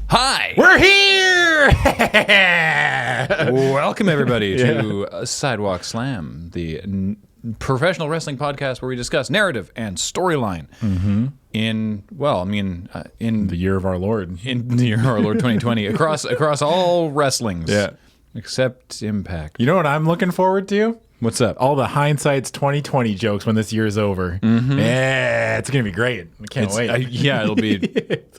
Hi! We're here! Welcome, everybody, to Sidewalk Slam, the professional wrestling podcast where we discuss narrative and storyline in the year of our Lord. In the year of our Lord 2020, across all wrestlings. Yeah. Except Impact. You know what I'm looking forward to? What's up? All the hindsight's 2020 jokes when this year's over. Yeah, it's going to be great. I can't wait. It'll be...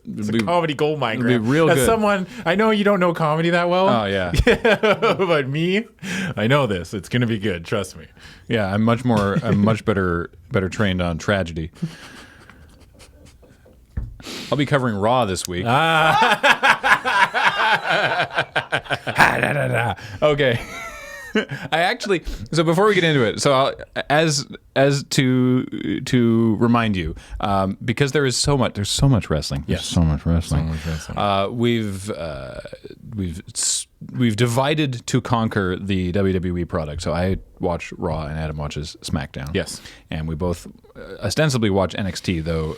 It's a comedy gold mine. It'll be real As good. someone, I know you don't know comedy that well. Oh, yeah. But me, I know this. It's going to be good. Trust me. Yeah, I'm much better trained on tragedy. I'll be covering Raw this week. Okay. So before we get into it, as to remind you, because there's so much wrestling. Yes. So much wrestling. We've divided to conquer the WWE product. So I watch Raw and Adam watches SmackDown. Yes. And we both ostensibly watch NXT, though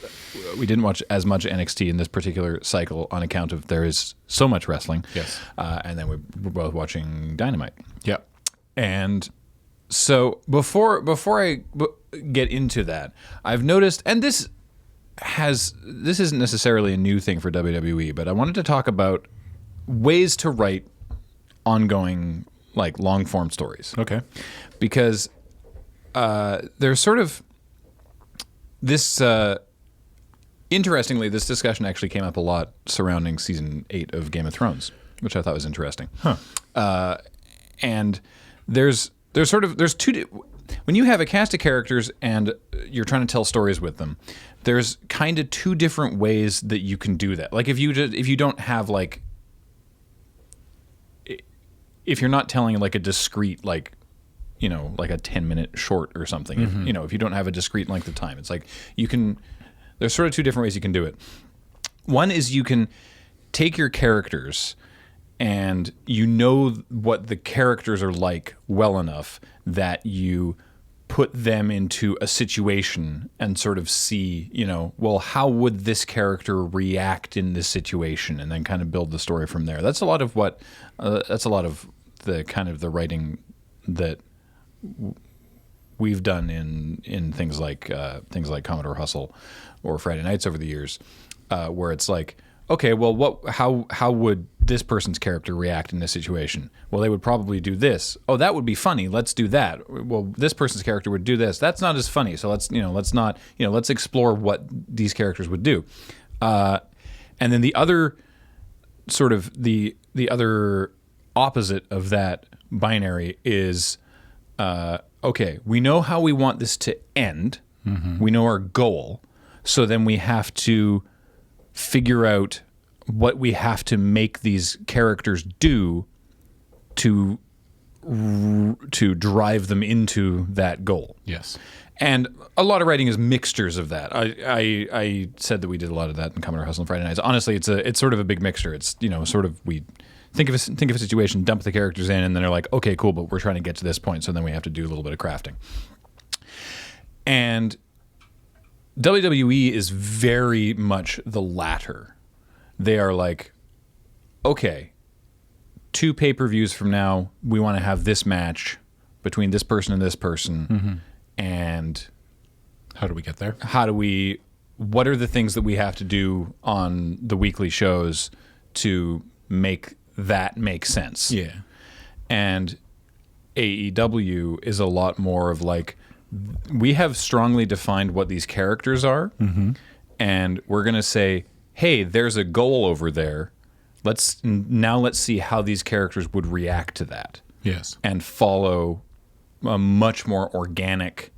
we didn't watch as much NXT in this particular cycle on account of there is so much wrestling. Yes. And then we're both watching Dynamite. Yep. And so before I get into that, I've noticed, and this isn't necessarily a new thing for WWE, but I wanted to talk about ways to write ongoing, like, long form stories. Okay. Because there's sort of this. Interestingly, this discussion actually came up a lot surrounding season 8 of Game of Thrones, which I thought was interesting. Huh. And there's two. When you have a cast of characters and you're trying to tell stories with them, there's kind of two different ways that you can do that. Like if you don't have like, if you're not telling like a discrete, like, you know, like a 10-minute short or something, if you don't have a discrete length of time, it's like there's sort of two different ways you can do it. One is you can take your characters and you know what the characters are like well enough that you put them into a situation and sort of see, well, how would this character react in this situation, and then kind of build the story from there. That's a lot of the kind of the writing that we've done in things like Commodore Hustle or Friday Nights over the years, where it's like, okay, well, how would this person's character react in this situation? Well, they would probably do this. Oh, that would be funny. Let's do that. Well, this person's character would do this. That's not as funny. So let's explore what these characters would do. And then the other sort of the other opposite of that binary is, okay, we know how we want this to end. We know our goal. So then we have to figure out what we have to make these characters do to drive them into that goal. Yes. And a lot of writing is mixtures of that. I said that we did a lot of that in Commodore Hustle and Friday Nights. Honestly, it's sort of a big mixture. It's, sort of we think of a situation, dump the characters in, and then they're like, okay, cool, but we're trying to get to this point, so then we have to do a little bit of crafting. And WWE is very much the latter. They are like, okay, 2 pay-per-views from now, we want to have this match between this person and this person. And how do we get there? What are the things that we have to do on the weekly shows to make that make sense? Yeah. And AEW is a lot more of like, we have strongly defined what these characters are, and we're going to say, hey, there's a goal over there. Let's see how these characters would react to that. Yes. And follow a much more organic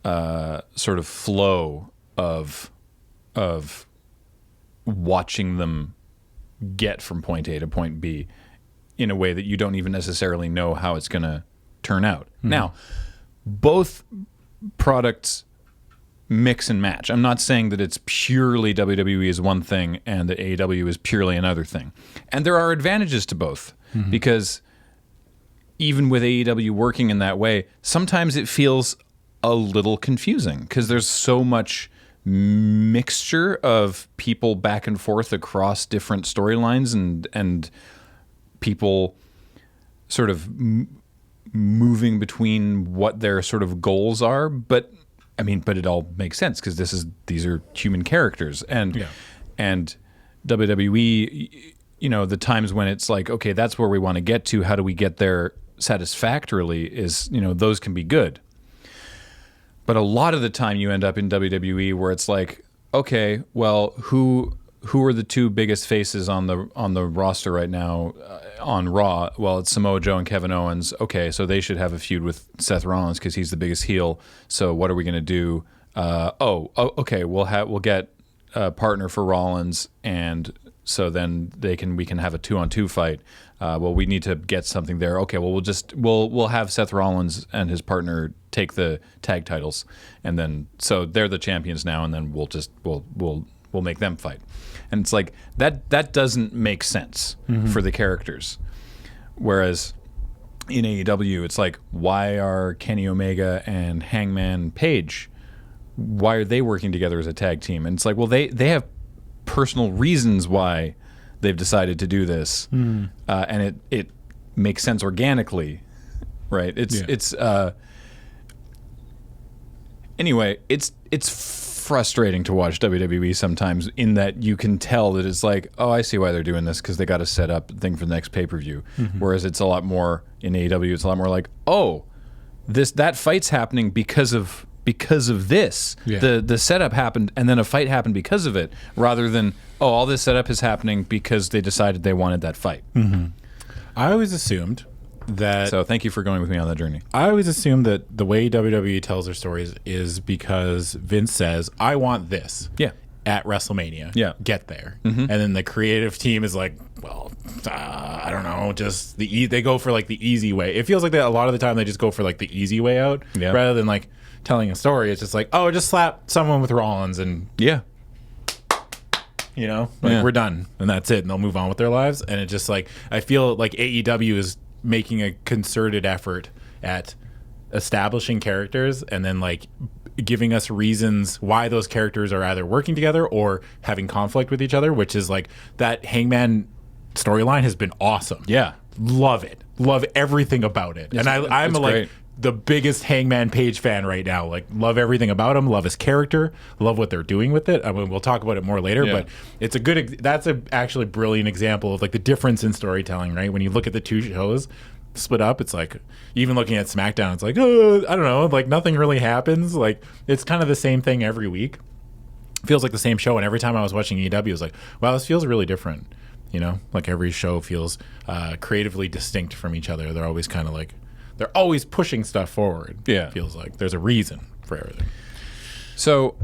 sort of flow of watching them get from point A to point B in a way that you don't even necessarily know how it's going to turn out. Now, both products mix and match. I'm not saying that it's purely WWE is one thing and that AEW is purely another thing. And there are advantages to both, because even with AEW working in that way, sometimes it feels a little confusing because there's so much mixture of people back and forth across different storylines and people sort of moving between what their sort of goals are, but it all makes sense because these are human characters, and WWE, the times when it's like, okay, that's where we want to get to. How do we get there satisfactorily? Is those can be good, but a lot of the time you end up in WWE where it's like, okay, well, who are the two biggest faces on the roster right now on Raw? Well, it's Samoa Joe and Kevin Owens. Okay, so they should have a feud with Seth Rollins because he's the biggest heel. So what are we going to do? Okay, we'll get a partner for Rollins, and so then we can have a 2-on-2 fight. Well, we need to get something there. Okay, well we'll have Seth Rollins and his partner take the tag titles, and then so they're the champions now, and then we'll make them fight. And it's like that doesn't make sense for the characters. Whereas in AEW, it's like, why are Kenny Omega and Hangman Page, why are they working together as a tag team? And it's like, well, they have personal reasons why they've decided to do this, and it makes sense organically, right? Anyway, it's frustrating to watch WWE sometimes in that you can tell that it's like, oh, I see why they're doing this because they got to set up the thing for the next pay-per-view. Whereas it's a lot more in AEW, it's a lot more like, oh, that fight's happening because of this. Yeah. The setup happened and then a fight happened because of it, rather than, oh, all this setup is happening because they decided they wanted that fight. I always assumed that. So thank you for going with me on that journey. I always assume that the way WWE tells their stories is because Vince says, I want this. Yeah. At WrestleMania. Yeah. Get there. And then the creative team is like, well, I don't know, just they go for like the easy way. It feels like that a lot of the time they just go for like the easy way out rather than like telling a story. It's just like, oh, just slap someone with Rollins and we're done, and that's it, and they'll move on with their lives. And it just like, I feel like AEW is making a concerted effort at establishing characters and then like giving us reasons why those characters are either working together or having conflict with each other, which is like that Hangman storyline has been awesome. Yeah. Love it. Love everything about it. And I'm like the biggest Hangman Page fan right now. Like, love everything about him. Love his character. Love what they're doing with it. I mean, we'll talk about it more later, but it's that's a actually brilliant example of like the difference in storytelling, right? When you look at the two shows split up, it's like, even looking at SmackDown, it's like, oh, I don't know, like nothing really happens. Like, it's kind of the same thing every week. Feels like the same show. And every time I was watching AEW, I was like, wow, this feels really different. Like every show feels creatively distinct from each other. They're always kind of like, they're always pushing stuff forward. Yeah. It feels like there's a reason for everything. So,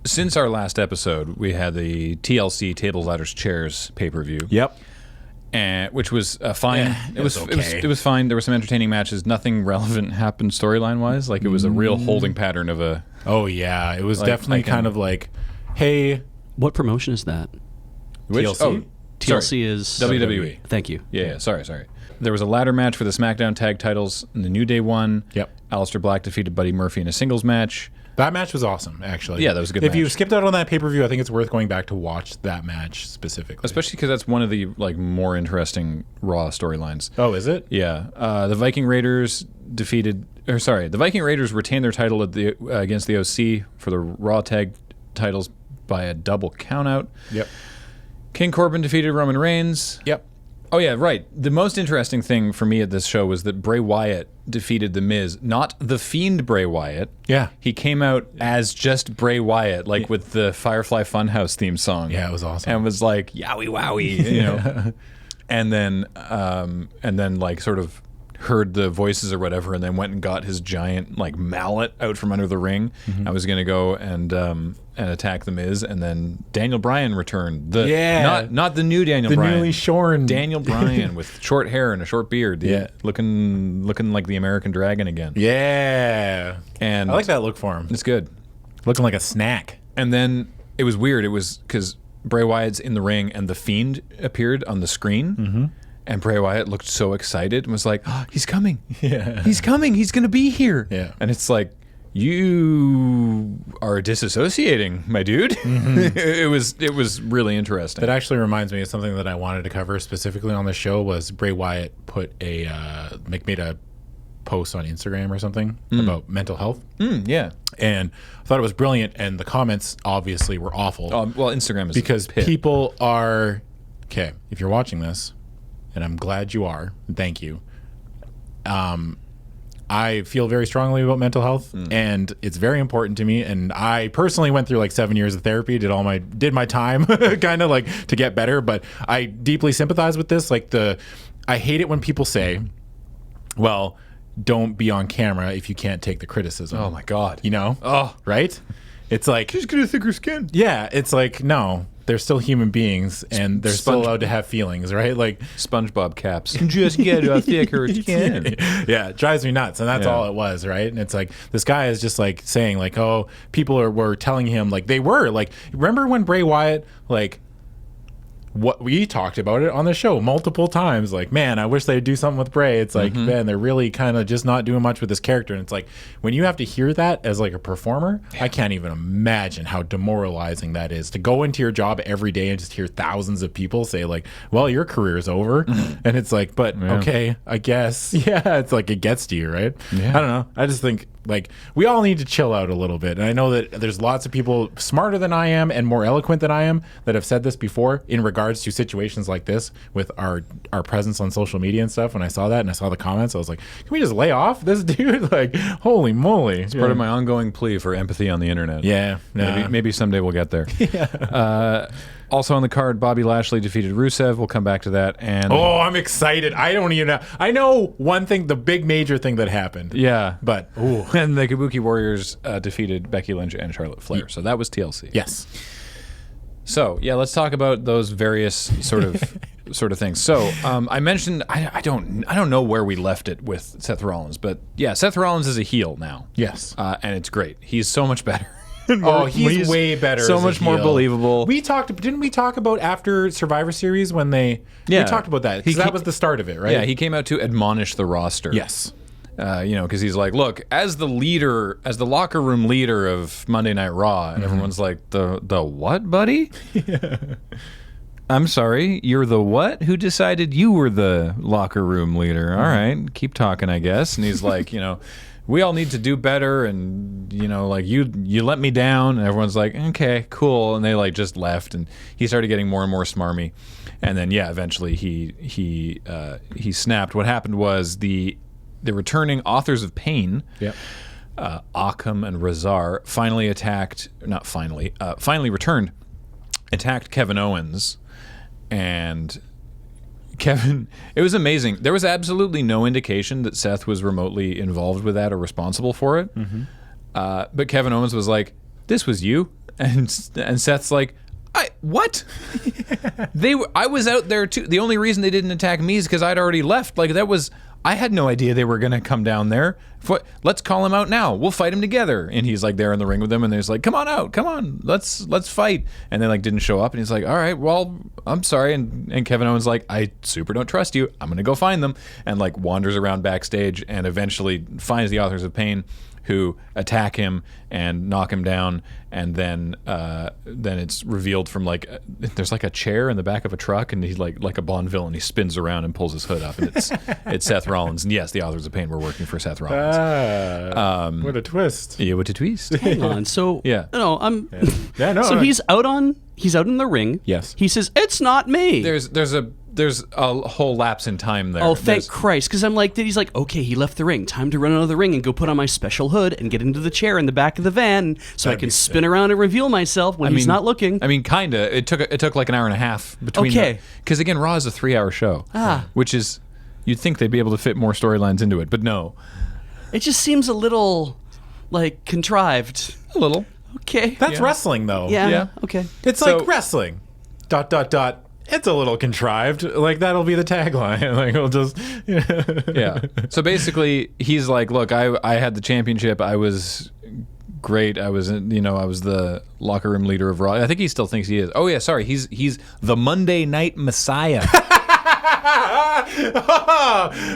since our last episode, we had the TLC Tables, Ladders, Chairs pay-per-view. Yep. Which was fine. Yeah, it was okay. It was fine. There were some entertaining matches. Nothing relevant happened storyline-wise. Like, it was a real holding pattern of a... Oh, yeah. It was like, definitely kind of like, hey... What promotion is that? TLC? Oh, TLC is... WWE. Thank you. Yeah, sorry. There was a ladder match for the SmackDown Tag Titles, and the New Day won. Yep. Alistair Black defeated Buddy Murphy in a singles match. That match was awesome, actually. Yeah, that was a good match. If you skipped out on that pay-per-view, I think it's worth going back to watch that match specifically. Especially because that's one of the like more interesting Raw storylines. Oh, is it? Yeah. The Viking Raiders the Viking Raiders retained their title against the OC for the Raw Tag Titles by a double countout. Yep. King Corbin defeated Roman Reigns. Yep. Oh, yeah, right. The most interesting thing for me at this show was that Bray Wyatt defeated The Miz, not the Fiend Bray Wyatt. Yeah. He came out as just Bray Wyatt, like with the Firefly Funhouse theme song. Yeah, it was awesome. And was like, yowie wowie, and then like sort of heard the voices or whatever, and then went and got his giant like mallet out from under the ring. I was going to go and attack The Miz, and then Daniel Bryan returned. Not the new Daniel Bryan. The newly shorn Daniel Bryan with short hair and a short beard. Looking like the American Dragon again. Yeah. And I like that look for him. It's good. Looking like a snack. And then it was weird. It was because Bray Wyatt's in the ring and the Fiend appeared on the screen. And Bray Wyatt looked so excited and was like, oh, he's coming. Yeah. He's coming. He's going to be here. Yeah. And it's like, you are disassociating, my dude. It was really interesting. That actually reminds me of something that I wanted to cover specifically on the show. Was Bray Wyatt made a post on Instagram or something about mental health. Yeah. And I thought it was brilliant, and the comments obviously were awful. Well, Instagram is because a pit. people are okay. If you're watching this, and I'm glad you are, thank you. I feel very strongly about mental health, and it's very important to me. And I personally went through like 7 years of therapy, did my time, kind of like to get better. But I deeply sympathize with this. I hate it when people say, "Well, don't be on camera if you can't take the criticism." Oh my God. You know? Oh, Right? It's like, just get a thicker skin. yeah, it's like, no, they're still human beings, and they're still allowed to have feelings, right? Like SpongeBob caps. Just get a thicker skin. yeah, it drives me nuts, and that's Yeah. all it was, right? And it's like this guy is just like saying like, oh, people were telling him like they were like, remember when Bray Wyatt like. What we talked about it on the show multiple times, like, man, I wish they'd do something with Bray. It's like, man, they're really kind of just not doing much with this character. And it's like, when you have to hear that as like a performer, I can't even imagine how demoralizing that is to go into your job every day and just hear thousands of people say like, well, your career's over. And it's like, but okay, I guess. Yeah, it's like it gets to you, right? Yeah. I don't know. I just think like we all need to chill out a little bit. And I know that there's lots of people smarter than I am and more eloquent than I am that have said this before in regards to situations like this with our presence on social media and stuff. When I saw that and I saw the comments, I was like, can we just lay off this dude? Like, holy moly. It's part of my ongoing plea for empathy on the internet. Yeah. Maybe someday we'll get there. Also on the card, Bobby Lashley defeated Rusev. We'll come back to that. And Oh, I'm excited. I don't even know. I know one thing, the big major thing that happened. yeah. But, ooh. And the Kabuki Warriors defeated Becky Lynch and Charlotte Flair. So that was TLC. Yes. So yeah, let's talk about those various sort of things. So I mentioned I don't know where we left it with Seth Rollins, but yeah, Seth Rollins is a heel now. Yes. And it's great. He's so much better. He's way better. So as a much more heel. believable. Didn't we talk about after Survivor Series when we talked about that? Because that was the start of it, right? Yeah, he came out to admonish the roster. Yes. Because he's like, look, as the locker room leader of Monday Night Raw, and everyone's like, the what, buddy? Yeah. I'm sorry, you're the what? Who decided you were the locker room leader? All right, keep talking, I guess. And he's like, we all need to do better, and like you let me down. And everyone's like, okay, cool. And they like just left, and he started getting more and more smarmy. And then eventually he snapped. What happened was the returning Authors of Pain, Occam and Razar, finally returned, attacked Kevin Owens, and Kevin, it was amazing. There was absolutely no indication that Seth was remotely involved with that or responsible for it. But Kevin Owens was like, this was you. And Seth's like, what? I was out there too. The only reason they didn't attack me is because I'd already left. Like I had no idea they were going to come down there. Let's call him out now. We'll fight him together. And he's like there in the ring with them, and they're like, come on out, come on, let's fight. And they like didn't show up, and he's like, all right, well, I'm sorry. And Kevin Owens like, I super don't trust you. I'm going to go find them. And like wanders around backstage and eventually finds the Authors of Pain, who attack him and knock him down, and then it's revealed from like there's like a chair in the back of a truck, and he's like a Bond villain. He spins around and pulls his hood up, and it's Seth Rollins. And yes, the Authors of Pain were working for Seth Rollins. What a twist! Yeah, what a twist! Hang on. So no, So he's out in the ring. Yes. He says, "It's not me." There's a whole lapse in time there. Oh, thank Christ! Because I'm like, he's like, okay, he left the ring. Time to run out of the ring and go put on my special hood and get into the chair in the back of the van, so I can spin around and reveal myself when he's not looking. I mean, kinda. It took like an hour and a half between. Okay. Because again, Raw is a 3-hour show. Which is, you'd think they'd be able to fit more storylines into it, but no. It just seems a little like contrived. A little. Okay. That's wrestling, though. Yeah. Okay. It's like wrestling. ... It's a little contrived. Like, that'll be the tagline. Like, we'll just... Yeah. So basically, he's like, look, I had the championship. I was great. I was the locker room leader of Raw. I think he still thinks he is. Oh, yeah, sorry. He's the Monday Night Messiah.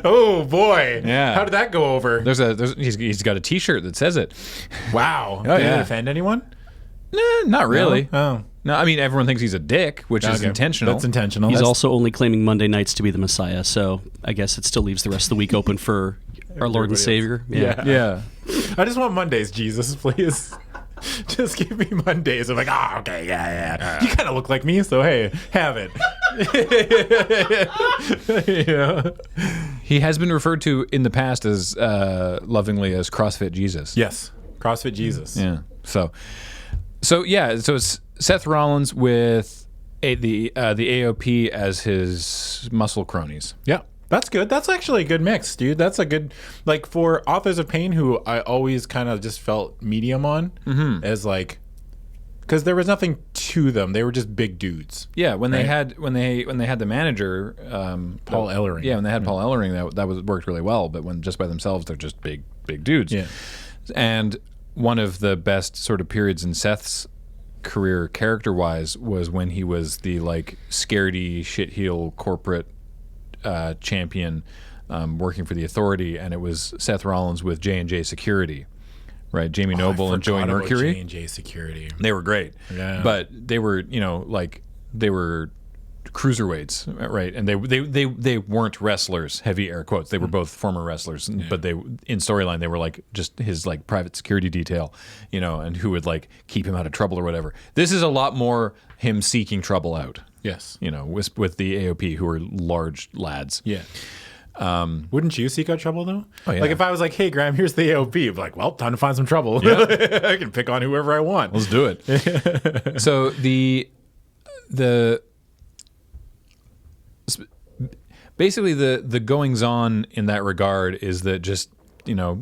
Oh boy! Yeah. How did that go over? He's got a T-shirt that says it. Wow! Oh, Did yeah. it offend anyone? Nah, not really. No? Oh, No, I mean everyone thinks he's a dick, which is okay. intentional. That's intentional. He's That's- also only claiming Monday nights to be the Messiah, so I guess it still leaves the rest of the week open for our Lord and Savior. Yeah. Yeah. I just want Mondays, Jesus, please. Just give me Mondays. I'm like, okay, yeah. You kind of look like me, so hey, have it. Yeah. He has been referred to in the past as lovingly as CrossFit Jesus. Yes, CrossFit Jesus. Yeah. So it's Seth Rollins with the AOP as his muscle cronies. Yeah. That's good. That's actually a good mix, dude. That's a good, like, for Authors of Pain, who I always kind of just felt medium on, as like, because there was nothing to them. They were just big dudes. Yeah, when they had the manager, Paul Ellering. Yeah, when they had Paul Ellering, that worked really well. But when just by themselves, they're just big dudes. Yeah. And one of the best sort of periods in Seth's career, character-wise, was when he was the like scaredy shitheel corporate champion working for the Authority, and it was Seth Rollins with J&J Security, right? Jamie Noble and Joey Mercury. J&J Security. They were great. Yeah. But they were, they were cruiserweights, right? And they weren't wrestlers, heavy air quotes. They were both former wrestlers, but they in storyline they were like just his like private security detail, and who would like keep him out of trouble or whatever. This is a lot more him seeking trouble out. Yes. With the AOP, who are large lads. Yeah. Wouldn't you seek out trouble though? Oh, yeah. Like if I was like, "Hey, Graham, here's the AOP," I'd be like, "Well, time to find some trouble. Yeah. I can pick on whoever I want. Let's do it." So basically the goings on in that regard is that just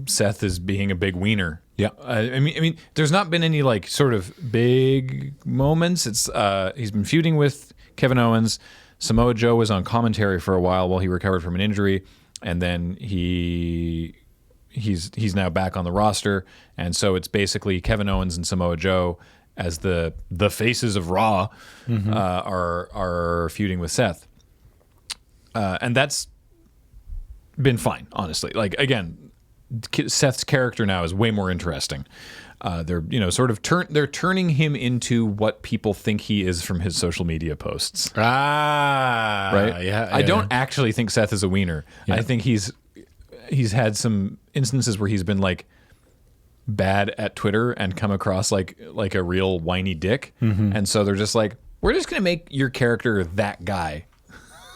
Seth is being a big wiener. Yeah. I mean, there's not been any like sort of big moments. It's he's been feuding with Kevin Owens. Samoa Joe was on commentary for a while he recovered from an injury, and then he's now back on the roster, and so it's basically Kevin Owens and Samoa Joe as the faces of Raw are feuding with Seth, and that's been fine, honestly. Like again, Seth's character now is way more interesting. They're they're turning him into what people think he is from his social media posts. Right? Yeah. I don't actually think Seth is a wiener. Yeah. I think he's had some instances where he's been like bad at Twitter and come across like a real whiny dick. And so they're just like, we're just gonna make your character that guy.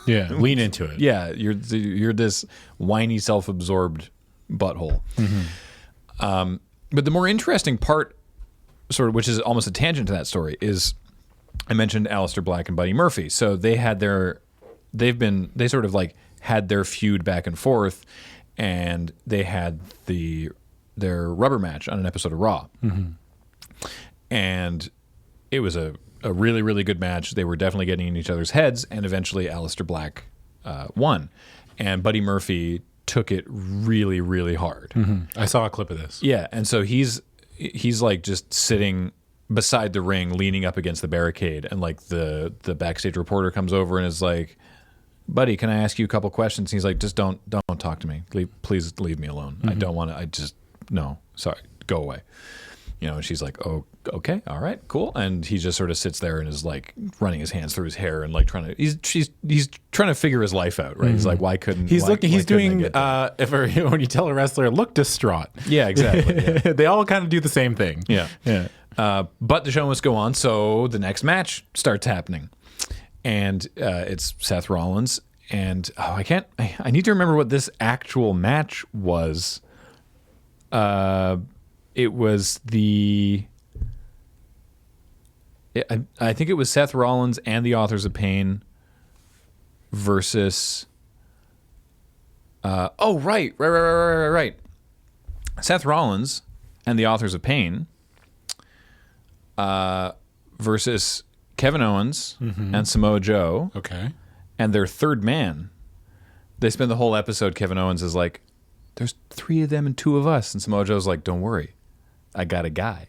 Yeah. Lean into it. Yeah. You're this whiny, self-absorbed butthole. But the more interesting part, sort of, which is almost a tangent to that story, is I mentioned Alistair Black and Buddy Murphy. So they sort of like had their feud back and forth, and they had their rubber match on an episode of Raw. And it was a really, really good match. They were definitely getting in each other's heads, and eventually Alistair Black won. And Buddy Murphy took it really, really hard. I saw a clip of this. Yeah, and so he's like just sitting beside the ring, leaning up against the barricade, and like the backstage reporter comes over and is like, "Buddy, can I ask you a couple questions?" And he's like, "Just don't talk to me. Please leave me alone. I don't want to. No, sorry, go away." And she's like, "Oh, okay, all right, cool." And he just sort of sits there and is like running his hands through his hair and like he's trying to figure his life out, right? He's like, why couldn't he's doing when you tell a wrestler look distraught. Yeah, exactly. Yeah. They all kind of do the same thing. Yeah. But the show must go on, so the next match starts happening, and it's Seth Rollins, and I need to remember what this actual match was. It was I think it was Seth Rollins and the Authors of Pain versus right. Seth Rollins and the Authors of Pain versus Kevin Owens and Samoa Joe. Okay. And their third man. They spend the whole episode, Kevin Owens is like, "There's 3 of them and 2 of us." And Samoa Joe's like, "Don't worry, I got a guy."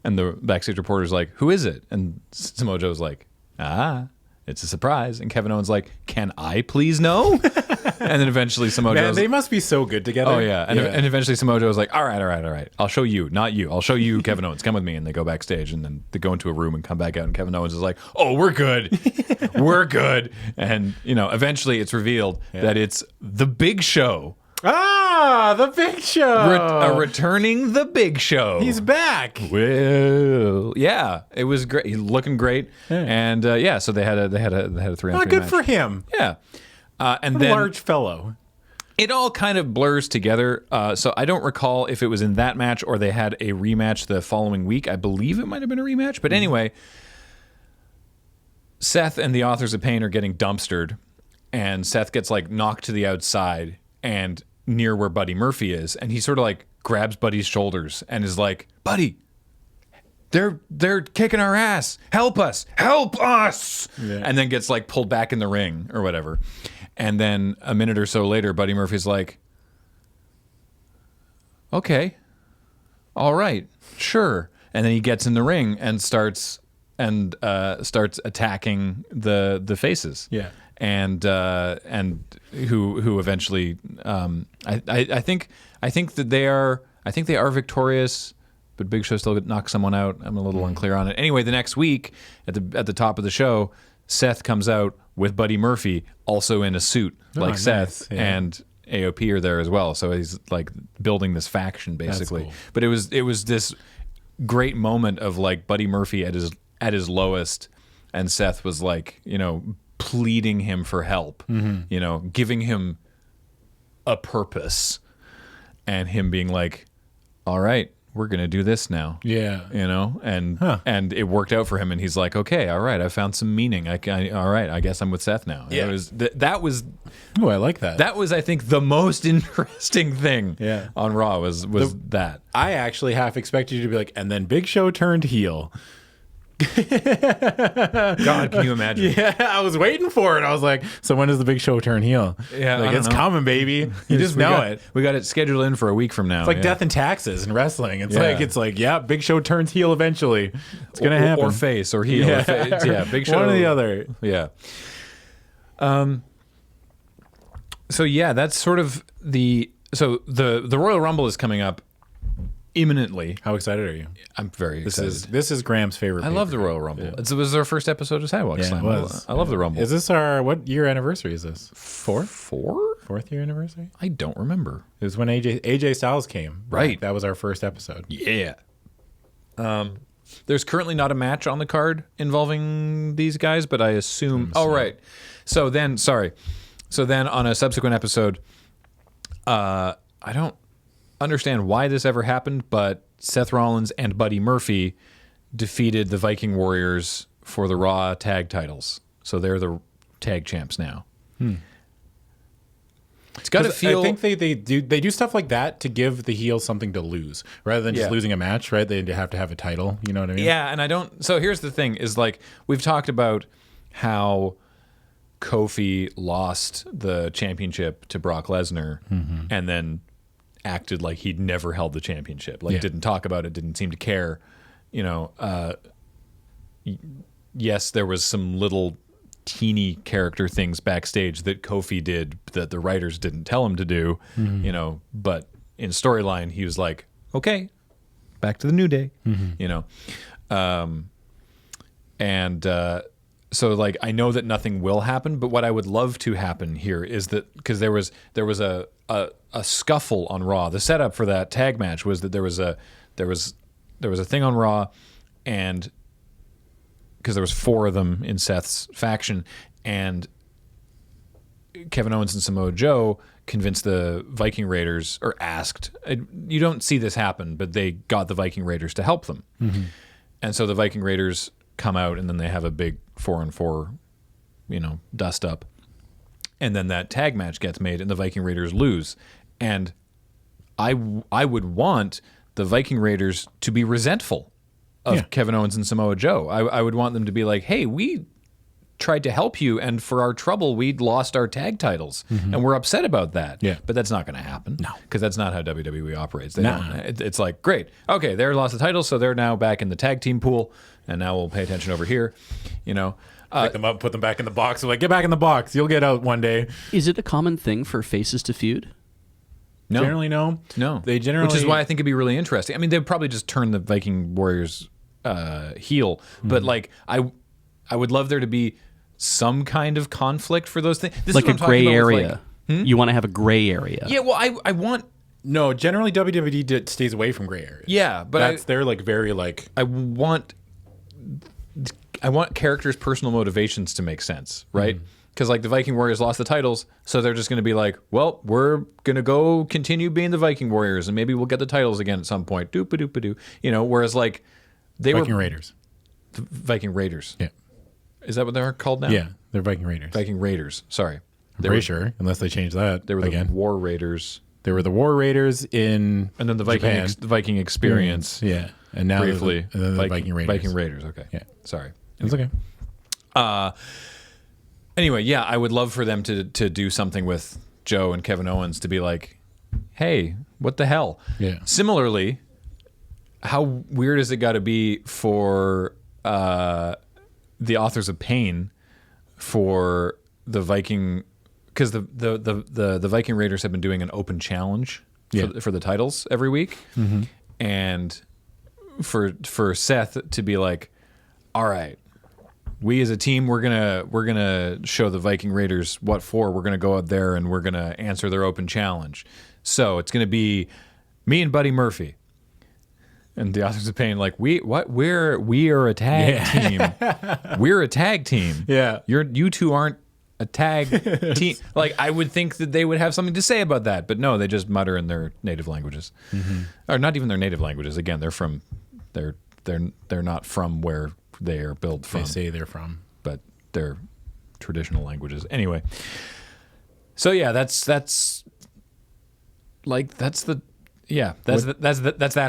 And the backstage reporter's like, "Who is it?" And Samoa Joe's like, "And it's a surprise. And Kevin Owens like, can I please know? And then eventually Samoa Man, Joe's, they must be so good together. oh yeah. And eventually Samoa Joe was like, all right. I'll show you, not you. I'll show you, Kevin Owens. Come with me. And they go backstage, and then they go into a room and come back out. And Kevin Owens is like, oh, we're good. We're good. And, eventually it's revealed that it's the Big Show. Ah, the Big Show. Returning the Big Show. He's back. Well, yeah, it was great. He's looking great. Yeah. And so they had a 3-on-3 match. Good for him. Yeah. And what then a large fellow. It all kind of blurs together. So I don't recall if it was in that match or they had a rematch the following week. I believe it might have been a rematch. But anyway, Seth and the Authors of Pain are getting dumpstered, and Seth gets like knocked to the outside and near where Buddy Murphy is, and he sort of like grabs Buddy's shoulders and is like, Buddy, they're kicking our ass. Help us. Yeah. And then gets like pulled back in the ring or whatever. And then a minute or so later, Buddy Murphy's like, okay, all right, sure. And then he gets in the ring and starts attacking the faces. Yeah. And who eventually I think that they are victorious, but Big Show still knocks someone out. I'm a little unclear on it. Anyway, the next week at the top of the show, Seth comes out with Buddy Murphy, also in a suit like Seth, and AOP are there as well. So he's like building this faction basically. Cool. But it was this great moment of like Buddy Murphy at his lowest, and Seth was like, pleading him for help, giving him a purpose, and him being like, all right, we're going to do this now. Yeah. And it worked out for him, and he's like, okay, all right, I found some meaning. All right, I guess I'm with Seth now. Yeah. That was Oh, I like that. That was, I think, the most interesting thing on Raw was that. I actually half expected you to be like, and then Big Show turned heel. God, can you imagine? Yeah, I was waiting for it. I was like, so when does the Big Show turn heel? Yeah, like, it's coming, baby. You just know it. We got it scheduled in for a week from now. It's like death and taxes in wrestling. It's like, yeah, Big Show turns heel eventually. It's gonna happen. Or face or heel. Yeah, Big Show. One or the other. Yeah. So yeah, that's sort of the Royal Rumble is coming up imminently. How excited are you? I'm very excited. This is Graham's favorite. I love the Royal Rumble. Yeah. It was our first episode of Sidewalk Slam. It was. I love the Rumble. Is this what year anniversary is this? Fourth year anniversary? I don't remember. It was when AJ Styles came. Right. That was our first episode. Yeah. There's currently not a match on the card involving these guys, but I assume. Oh, right. So then on a subsequent episode, I don't understand why this ever happened, but Seth Rollins and Buddy Murphy defeated the Viking Warriors for the Raw tag titles. So they're the tag champs now. It's got to feel. I think they do stuff like that to give the heel something to lose rather than just losing a match, right? They have to have a title. You know what I mean? Yeah, and I don't. So here's the thing: is like we've talked about how Kofi lost the championship to Brock Lesnar, and then acted like he'd never held the championship, didn't talk about it, didn't seem to care. Yes, there was some little teeny character things backstage that Kofi did that the writers didn't tell him to do, but in storyline he was like, okay, back to the New Day, so like I know that nothing will happen, but what I would love to happen here is that because there was a scuffle on Raw. The setup for that tag match was that there was a thing on Raw, and because there was 4 of them in Seth's faction, and Kevin Owens and Samoa Joe convinced the Viking Raiders, or asked. You don't see this happen, but they got the Viking Raiders to help them, and so the Viking Raiders come out, and then they have a big 4-on-4, dust up. And then that tag match gets made, and the Viking Raiders lose. And I would want the Viking Raiders to be resentful of Kevin Owens and Samoa Joe. I would want them to be like, hey, we tried to help you, and for our trouble, we lost our tag titles, and we're upset about that. Yeah. But that's not going to happen. No. Because that's not how WWE operates. No. It's like, great, okay, they lost the titles, so they're now back in the tag team pool, and now we'll pay attention over here, Pick them up, put them back in the box. We're like, get back in the box. You'll get out one day. Is it a common thing for faces to feud? No. Generally, no. No. They generally... Which is why I think it'd be really interesting. I mean, they'd probably just turn the Viking Warriors heel. But, like, I would love there to be some kind of conflict for those things. This like is what a I'm gray talking about with, area. You want to have a gray area. Yeah, well, I want... No, generally WWE stays away from gray areas. Yeah, but they're like very like... I want characters' personal motivations to make sense, right? Because like the Viking Warriors lost the titles, so they're just going to be like, well, we're going to go continue being the Viking Warriors, and maybe we'll get the titles again at some point. Doop-a-doop-a-doo. You know, whereas like they Viking were... Raiders. The Viking Raiders. Yeah. Is that what they're called now? Yeah, they're Viking Raiders. Viking Raiders, sorry. I'm pretty sure, unless they change that. They were again. the War Raiders. They were the War Raiders in And then the Japan. the Viking Experience. Yeah. And now Briefly. and then the Viking Raiders. Viking Raiders, okay. Yeah. Sorry. It's okay. Anyway, yeah, I would love for them to do something with Joe and Kevin Owens to be like, hey, what the hell? Yeah. Similarly, how weird has it got to be for the Authors of Pain for the Viking... Because the Viking Raiders have been doing an open challenge for the titles every week. And for Seth to be like, all right, we as a team, we're gonna show the Viking Raiders what for. We're gonna go out there and we're gonna answer their open challenge. So it's gonna be me and Buddy Murphy. And the Authors of Pain, like, we are a tag team. We're a tag team. Yeah. You two aren't a tag team. Like, I would think that they would have something to say about that, but no, they just mutter in their native languages, or not even their native languages. Again, they're not from where they are built from. They say they're from, but they're traditional languages. Anyway, so yeah, that's that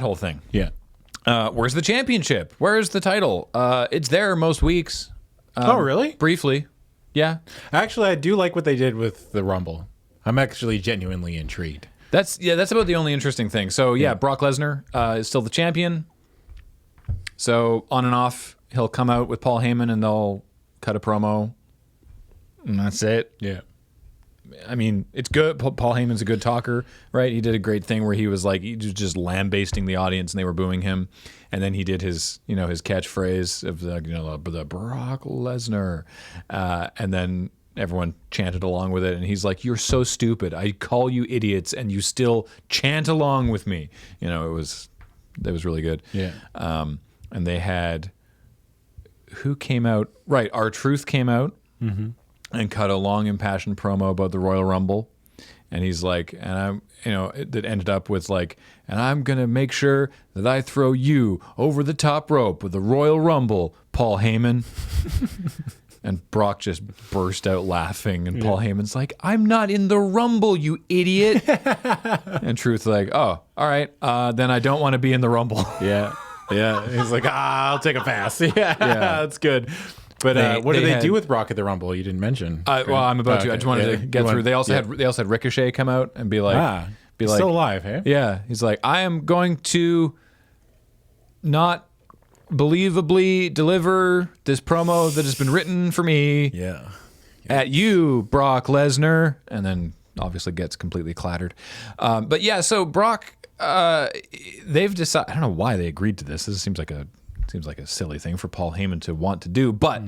whole thing. Yeah. Where's the championship? Where's the title? It's there most weeks. Oh, really? Briefly. Yeah. Actually, I do like what they did with the Rumble. I'm actually genuinely intrigued. That's about the only interesting thing. So yeah, Brock Lesnar is still the champion. So on and off, he'll come out with Paul Heyman and they'll cut a promo. And that's it. Yeah. I mean, it's good. Paul Heyman's a good talker, right? He did a great thing where he was just lambasting the audience and they were booing him. And then he did his catchphrase of the Brock Lesnar. And then everyone chanted along with it. And he's like, you're so stupid. I call you idiots and you still chant along with me. It was really good. Yeah. And they had, who came out? Right. R-Truth came out. And cut a long impassioned promo about the Royal Rumble. And he's like, and that ended up with like, and I'm going to make sure that I throw you over the top rope with the Royal Rumble, Paul Heyman. And Brock just burst out laughing. And Paul Heyman's like, I'm not in the Rumble, you idiot. And Truth's like, oh, all right. Then I don't want to be in the Rumble. Yeah. Yeah. He's like, I'll take a pass. Yeah. That's good. But what did they do with Brock at the Rumble? You didn't mention. Well, I'm about to. I just wanted to get through. They also had Ricochet come out and be like, still alive, hey? Yeah, he's like, I am going to not believably deliver this promo that has been written for me. Yeah. At you, Brock Lesnar, and then obviously gets completely clattered. But yeah, so Brock, they've decided. I don't know why they agreed to this. This seems like a silly thing for Paul Heyman to want to do. But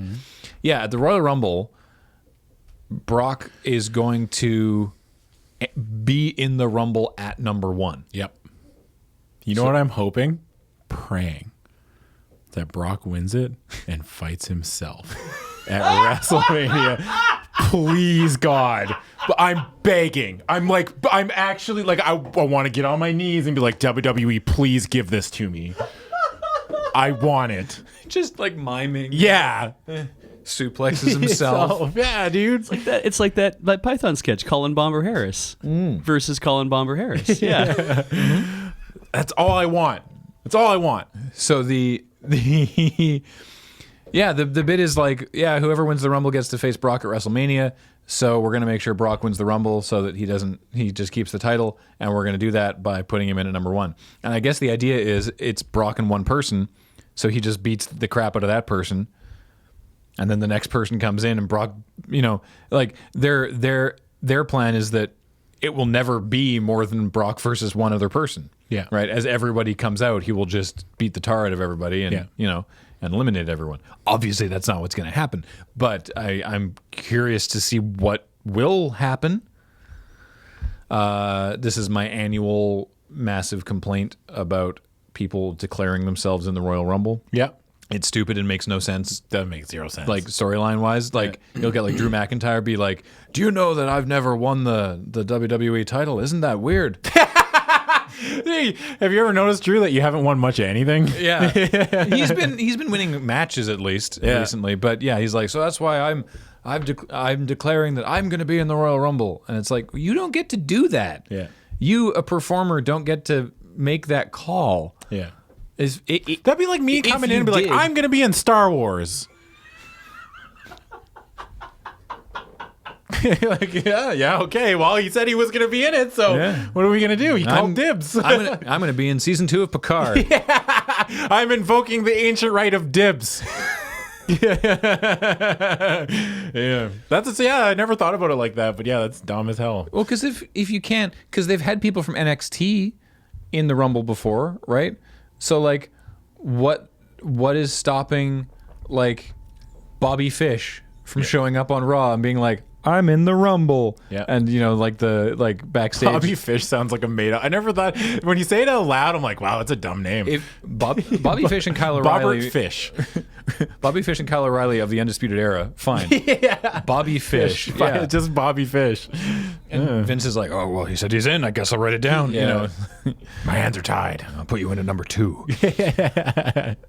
yeah, at the Royal Rumble, Brock is going to be in the Rumble at number 1. Yep. You know what I'm hoping? Praying that Brock wins it and fights himself at WrestleMania. Please, God. But I'm begging. I'm actually like, I want to get on my knees and be like, WWE, please give this to me. I want it. Just like miming. Yeah. Suplexes himself. Yeah, dude. It's like that Python sketch, Colin Bomber Harris versus Colin Bomber Harris. Yeah. That's all I want. That's all I want. So the bit is like, yeah, whoever wins the Rumble gets to face Brock at WrestleMania. So we're going to make sure Brock wins the Rumble so that he just keeps the title. And we're going to do that by putting him in at number 1. And I guess the idea is it's Brock and one person. So he just beats the crap out of that person. and then the next person comes in and Brock, like their plan is that it will never be more than Brock versus one other person. Yeah. Right. As everybody comes out, he will just beat the tar out of everybody and and eliminate everyone. Obviously, that's not what's going to happen. But I'm curious to see what will happen. This is my annual massive complaint about people declaring themselves in the Royal Rumble. Yeah. It's stupid and makes no sense. That makes zero sense. Like storyline wise, like you'll get like Drew McIntyre be like, "Do you know that I've never won the WWE title? Isn't that weird?" Hey, have you ever noticed, Drew, that you haven't won much of anything? Yeah, he's been winning matches at least recently, but yeah, he's like, so that's why I'm declaring that I'm going to be in the Royal Rumble, and it's like you don't get to do that. Yeah, you a performer don't get to make that call. Yeah. That'd be like me coming in and be like, I'm going to be in Star Wars. Like, yeah, okay. Well, he said he was going to be in it, so what are we going to do? He called dibs. I'm going to be in season 2 of Picard. I'm invoking the ancient right of dibs. Yeah. I never thought about it like that, but yeah, that's dumb as hell. Well, because if you can't, because they've had people from NXT in the Rumble before, right? So like, what is stopping like Bobby Fish from showing up on Raw and being like, I'm in the Rumble. Yeah. And like backstage. Bobby Fish sounds like a made up. I never thought, when you say it out loud, I'm like, wow, that's a dumb name. If Bobby Fish and Kyle O'Reilly. Robert Fish. Bobby Fish and Kyle O'Reilly of the Undisputed Era. Fine. Yeah. Bobby Fish. Yeah. Just Bobby Fish. And Vince is like, oh, well, he said he's in. I guess I'll write it down. Yeah. My hands are tied. I'll put you into number 2.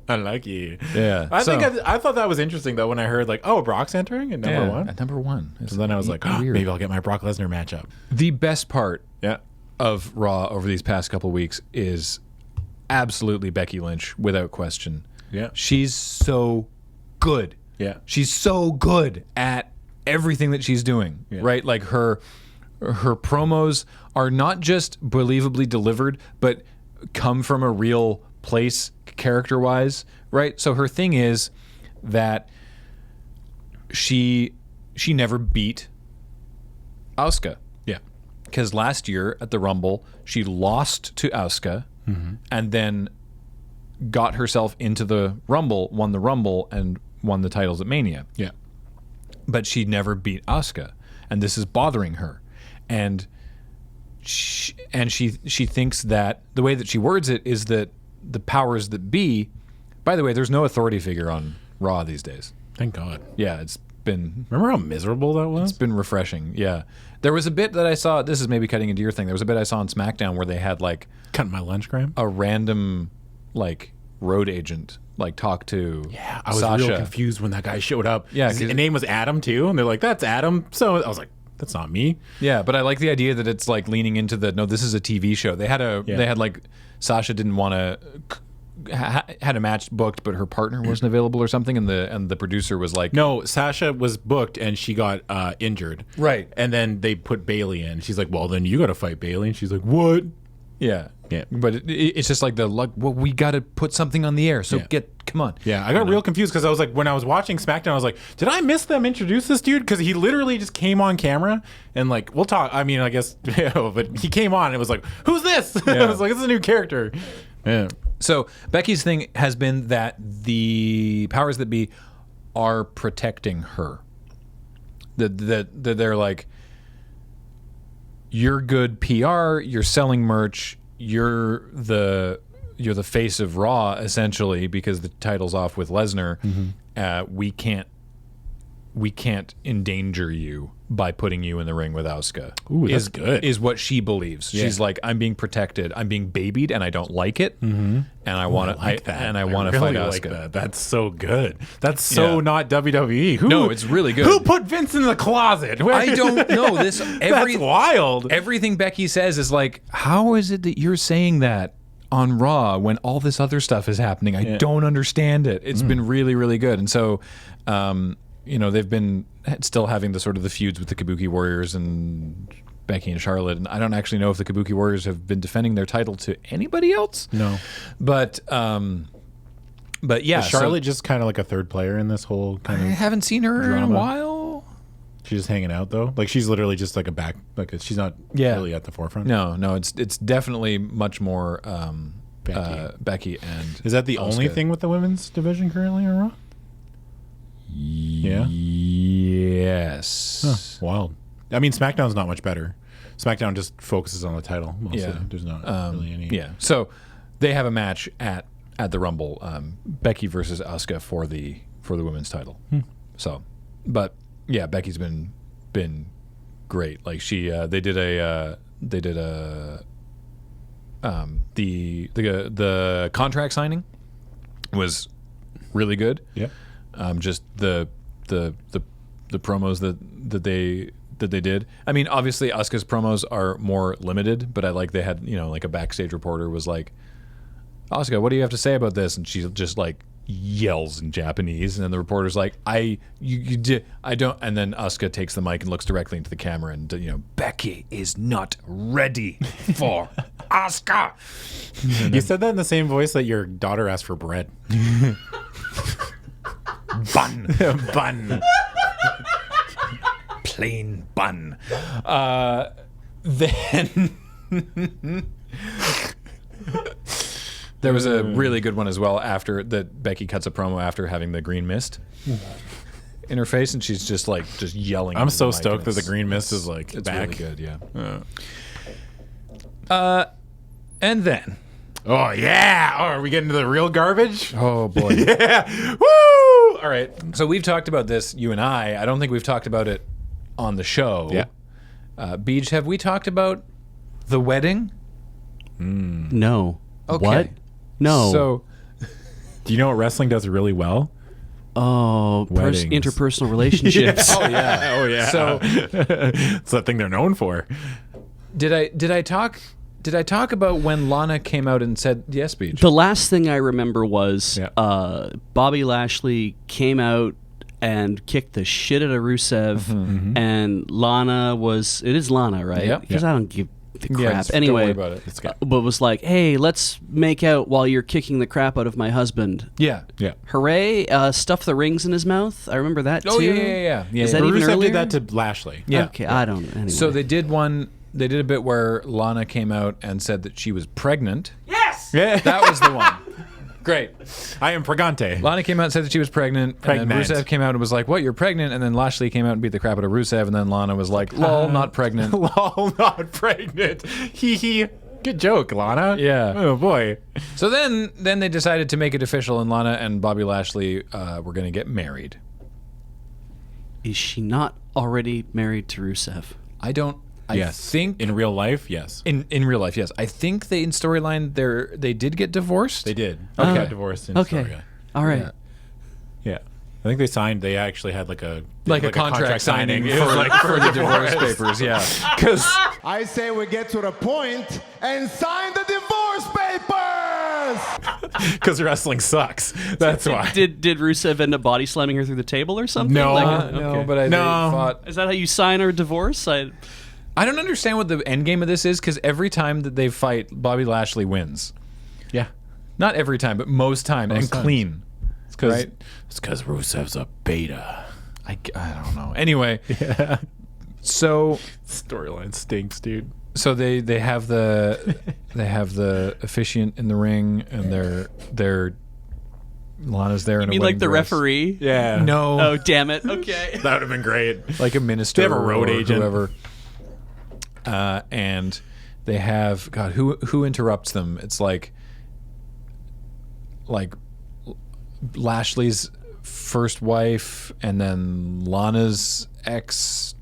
Unlucky. Yeah. I thought that was interesting, though, when I heard, like, oh, Brock's entering at number 1? At number 1. So then I was like, oh, maybe I'll get my Brock Lesnar matchup. The best part of Raw over these past couple weeks is absolutely Becky Lynch, without question. Yeah. She's so good. Yeah. She's so good at everything that she's doing, right? Like her promos are not just believably delivered, but come from a real place character-wise, right? So her thing is that she never beat Asuka. Yeah. Because last year at the Rumble, she lost to Asuka and then got herself into the Rumble, won the Rumble, and won the titles at Mania. Yeah. But she never beat Asuka, and this is bothering her. And she thinks that the way that she words it is that the powers that be. By the way, there's no authority figure on Raw these days. Thank God. Yeah, it's been. Remember how miserable that was? It's been refreshing. Yeah, there was a bit that I saw. This is maybe cutting into your thing. There was a bit I saw on SmackDown where they had like cutting my lunch, Graham. A random like road agent like talk to. Yeah, I was Sasha. real confused when that guy showed up. Yeah, his name was Adam too, and they're like, "That's Adam." So I was like, "That's not me." Yeah, but I like the idea that it's like leaning into the no. This is a TV show. They had like Sasha didn't want to. Had a match booked, but her partner wasn't available or something, and the producer was like, "No, Sasha was booked and she got injured." Right, and then they put Bayley in. She's like, "Well, then you got to fight Bayley," and she's like, "What?" Yeah, yeah. But it's just like well, we got to put something on the air. So come on. Yeah, I got real confused because I was like, when I was watching SmackDown, I was like, did I miss them introduce this dude? Because he literally just came on camera and like, we'll talk. I mean, I guess, but he came on and it was like, who's this? Yeah. I was like, it's a new character. Yeah. So Becky's thing has been that the powers that be are protecting her. That they're like, you're good PR, you're selling merch, you're the face of Raw essentially because the title's off with Lesnar. We can't endanger you by putting you in the ring with Asuka. Ooh, that's good. Is what she believes. Yeah. She's like, I'm being protected. I'm being babied, and I don't like it. And I want to fight Asuka. Like that. That's so good. That's so not WWE. No, it's really good. Who put Vince in the closet? I don't know. That's wild. Everything Becky says is like, how is it that you're saying that on Raw when all this other stuff is happening? I don't understand it. It's been really, really good. And so, they've been still having the sort of the feuds with the Kabuki Warriors and Becky and Charlotte. And I don't actually know if the Kabuki Warriors have been defending their title to anybody else. No. But But yeah, Is Charlotte just kind of like a third player in this whole I kind of haven't seen her in a drama. while. She's just hanging out though. Like she's literally just like a back. Like she's not really at the forefront. No, it's definitely much more Becky. and Is that the only Asuka. thing with the women's division currently on Raw? Yeah. Yes. Huh, wild. I mean, SmackDown's not much better. SmackDown just focuses on the title mostly. Yeah. There's not really any. Yeah. So they have a match at the Rumble, Becky versus Asuka for the women's title. So, but yeah, Becky's been great. Like they did the contract signing was really good. Yeah. Just the promos that they did. I mean, obviously Asuka's promos are more limited, but I like they had, like a backstage reporter was like, Asuka, what do you have to say about this? And she just like yells in Japanese, and then the reporter's like, I don't, and then Asuka takes the mic and looks directly into the camera and Becky is not ready for Asuka. You said that in the same voice that your daughter asked for bread. Bun. Bun. Plain bun. Then there was a really good one as well after that. Becky cuts a promo after having the green mist in her face, and she's just yelling. I'm into so the mic, stoked and that the green mist is it's back. really good. Yeah. And then. Oh yeah! Oh, are we getting to the real garbage? Oh boy. Yeah! Woo! All right. So we've talked about this, you and I. I don't think we've talked about it on the show. Yeah. Beej, have we talked about the wedding? No. Okay. What? No. So Do you know what wrestling does really well? Weddings. Interpersonal relationships. oh yeah. So It's that thing they're known for. did I talk about when Lana came out and said yes, Beej? The last thing I remember was Yeah. Bobby Lashley came out and kicked the shit out of Rusev, and Lana it is Lana, right? Yep. Because I don't give the crap. Don't Anyway, worry about it. It's good. but was like, hey, let's make out while you're kicking the crap out of my husband. Yeah. Yeah. Hooray! Stuff the rings in his mouth. I remember that Oh too. yeah. Is that even Rusev earlier? did that to Lashley. Yeah. Okay, I don't. Anyway. So they did a bit where Lana came out and said that she was pregnant. Yeah. That was the one. Great. I am pregante. Lana came out and said that she was pregnant. And then Pregnant. Rusev came out and was like, what, you're pregnant? And then Lashley came out and beat the crap out of Rusev. And then Lana was like, lol, not pregnant. Lol, not pregnant. Hee hee. Good joke, Lana. Yeah. Oh boy. So then they decided to make it official, and Lana and Bobby Lashley were going to get married. is she not already married to Rusev? I think in real life, yes. in real life, yes. I think they in storyline they did get divorced. They did. Okay. They got divorced in Okay. Astoria. All right. Yeah. Yeah. I think they signed. They actually had like a contract signing It was like for the divorce papers. Yeah. because I say we get to the point and sign the divorce papers! wrestling sucks. That's why. Did Rusev end up body slamming her through the table or something? No. No, okay. but they thought. Is that how you sign a divorce? I don't understand what the end game of this is, because every time that they fight, Bobby Lashley wins. Yeah. Not every time, but most time, and times. clean. It's because Right? Rusev's a beta. I don't know. Anyway, so Storyline stinks, dude. they have the officiant in the ring, and they're Lana's there. You mean like the referee? Yeah. No, Oh, damn it. Okay. That would have been great. like a minister. They have a road or agent. whoever. And they have who interrupts them? It's like Lashley's first wife, and then Lana's ex.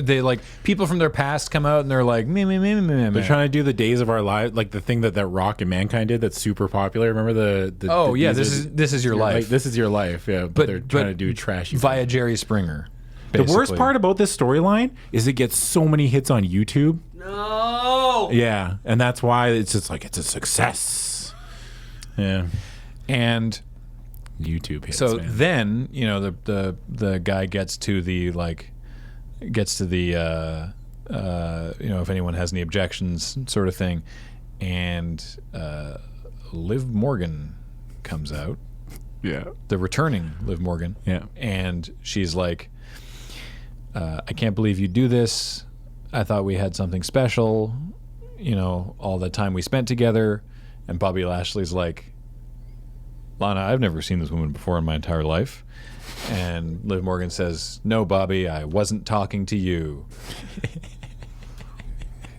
They like people from their past come out and they're like me. They're trying to do the Days of Our Lives, like the thing that Rock and Mankind did. That's super popular. Remember the Oh the yeah, Days this is your life. This is your life. Yeah, but they're trying to do trashy via Jerry Springer. The worst basically. part about this storyline is it gets so many hits on YouTube. No. Yeah, and that's why it's just like it's a success. Yeah, and YouTube hits. so man. then the guy gets to the if anyone has any objections sort of thing, and Liv Morgan comes out. the returning Liv Morgan. Yeah. And she's like, I can't believe you do this. I thought we had something special, all the time we spent together. And Bobby Lashley's like, Lana, I've never seen this woman before in my entire life. And Liv Morgan says, no, Bobby, I wasn't talking to you.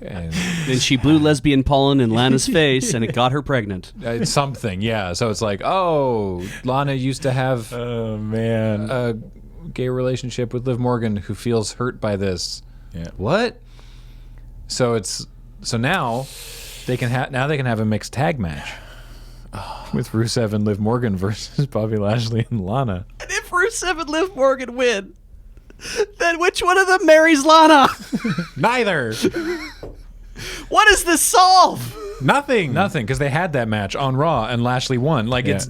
And then she blew lesbian pollen in Lana's face, and it got her pregnant. It's something, yeah. So it's like, oh, Lana used to have a gay relationship with Liv Morgan, who feels hurt by this. Yeah. What? So now they can have a mixed tag match with Rusev and Liv Morgan versus Bobby Lashley and Lana. And if Rusev and Liv Morgan win, then which one of them marries Lana? Neither. What does this solve? Nothing, because they had that match on Raw and Lashley won. Like it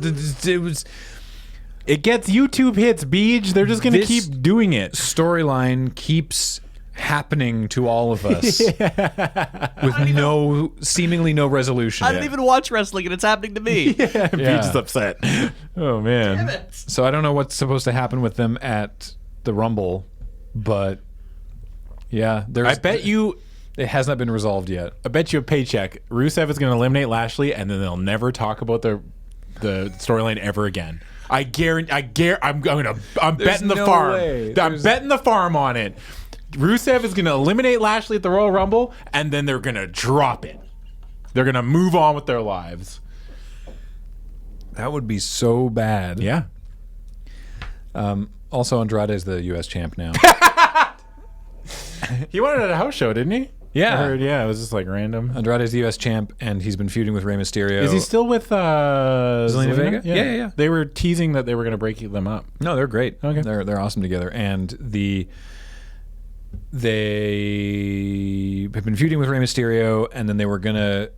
gets YouTube hits, Beej. They're just gonna keep doing it. Storyline keeps happening to all of us with seemingly no resolution. I don't even watch wrestling, and it's happening to me. Beej is upset. Oh man. Damn it. So I don't know what's supposed to happen with them at the Rumble, but yeah, I bet you it has not been resolved yet. I bet you a paycheck. Rusev is going to eliminate Lashley, and then they'll never talk about the storyline ever again. I'm betting the farm. I'm betting the farm on it. Rusev is going to eliminate Lashley at the Royal Rumble, and then they're going to drop it. They're going to move on with their lives. That would be so bad. Yeah. Also, Andrade is the U.S. champ now. He won it at a house show, didn't he? Yeah. I heard, it was just like random. Andrade is the U.S. champ, and he's been feuding with Rey Mysterio. Is he still with Zelina Vega? Yeah. They were teasing that they were going to break them up. No, they're great. Okay. They're awesome together. And they have been feuding with Rey Mysterio, and then they were going to...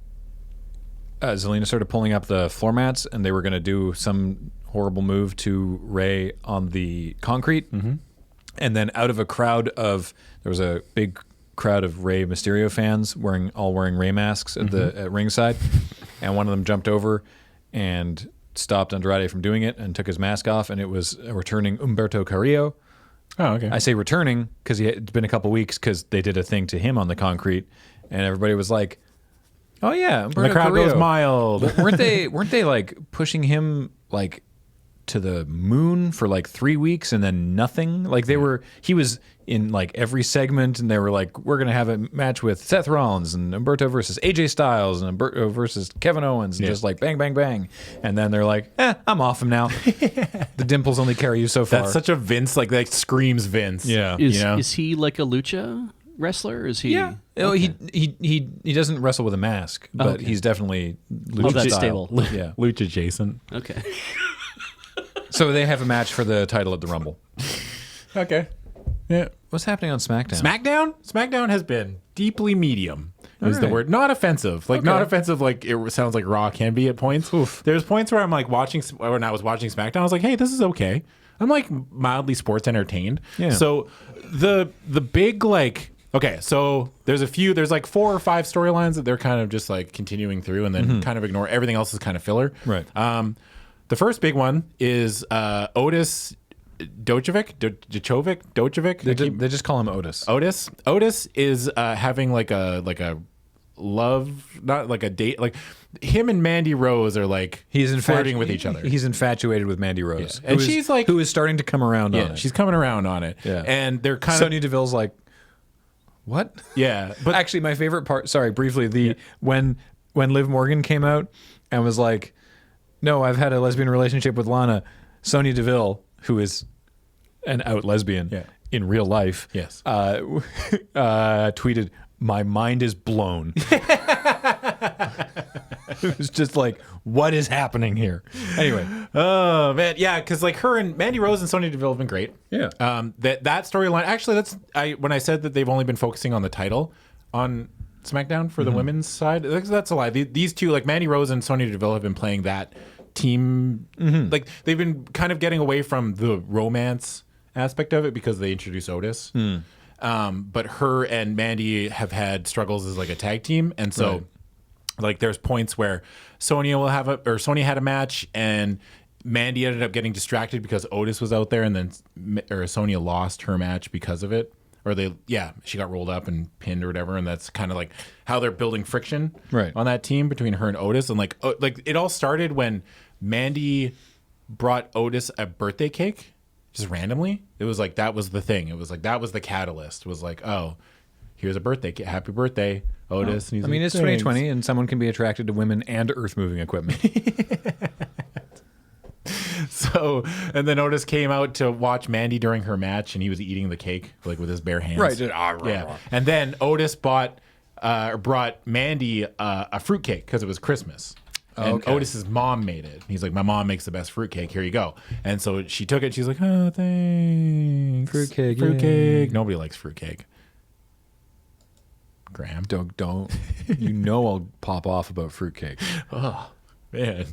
Zelina started pulling up the floor mats, and they were going to do some horrible move to Rey on the concrete. Mm-hmm. And then out of a crowd of... There was a big crowd of Rey Mysterio fans wearing Rey masks at ringside, and one of them jumped over and stopped Andrade from doing it and took his mask off, and it was a returning Humberto Carrillo. Oh, okay. I say returning because it's been a couple weeks because they did a thing to him on the concrete, and everybody was like, "Oh yeah, Humberto the crowd Carrillo goes mild." weren't they like pushing him like to the moon for like 3 weeks and then nothing? Like he was in like every segment, and they were like, we're going to have a match with Seth Rollins and Humberto versus AJ Styles and Humberto versus Kevin Owens, and just like bang, bang, bang. And then they're like, I'm off him now. The dimples only carry you so far. That's such a Vince, like that screams Vince. Yeah. Is he like a lucha wrestler? Is he? Yeah. Okay. He doesn't wrestle with a mask, but he's definitely lucha that's style. stable. Yeah. Lucha Jason. Okay. So they have a match for the title at the Rumble. Okay. Yeah. What's happening on SmackDown? SmackDown has been deeply medium. Is the word. Not offensive. Not offensive like it sounds like Raw can be at points. Oof. There's points where I'm like when I was watching SmackDown, I was like, hey, this is okay. I'm like mildly sports entertained. Yeah. So the big okay, so there's like 4 or 5 storylines that they're kind of just like continuing through and then kind of ignore. Everything else is kind of filler. Right. The first big one is Otis Dojovic. They just call him Otis. Otis is having like a love, not like a date. Like him and Mandy Rose are like flirting with each other. He's infatuated with Mandy Rose, and she's like, who is starting to come around on it. She's coming around on it. Yeah, and they're kind Sonya Deville's like, what? Yeah, but actually, my favorite part. Sorry, briefly, when Liv Morgan came out and was like, no, I've had a lesbian relationship with Lana. Sonya Deville, who is an out lesbian in real life, tweeted, "My mind is blown." It was just like, what is happening here? Anyway, oh man, yeah, because like her and Mandy Rose and Sonya Deville have been great. Yeah, that storyline. Actually, when I said that they've only been focusing on the title on SmackDown for the women's side, that's a lie. These two, like Mandy Rose and Sonya Deville, have been playing that team. Like they've been kind of getting away from the romance aspect of it because they introduced Otis. But her and Mandy have had struggles as like a tag team, and so like there's points where Sonya had a match, and Mandy ended up getting distracted because Otis was out there, and then Sonya lost her match because of it. Or she got rolled up and pinned or whatever, and that's kind of like how they're building friction on that team between her and Otis. And like it all started when Mandy brought Otis a birthday cake just randomly. It was like that was the thing. It was like that was the catalyst. It was like, oh, here's a birthday cake. Happy birthday, Otis. And it's 2020, and someone can be attracted to women and earth-moving equipment. So, and then Otis came out to watch Mandy during her match, and he was eating the cake like with his bare hands. Right. Yeah. And then Otis brought Mandy a fruitcake because it was Christmas. And Otis's mom made it. He's like, my mom makes the best fruitcake. Here you go. And so she took it. She's like, oh, thanks. Fruitcake. Fruitcake. Yeah. Nobody likes fruitcake. Graham. Don't. You know I'll pop off about fruitcake. Oh, man.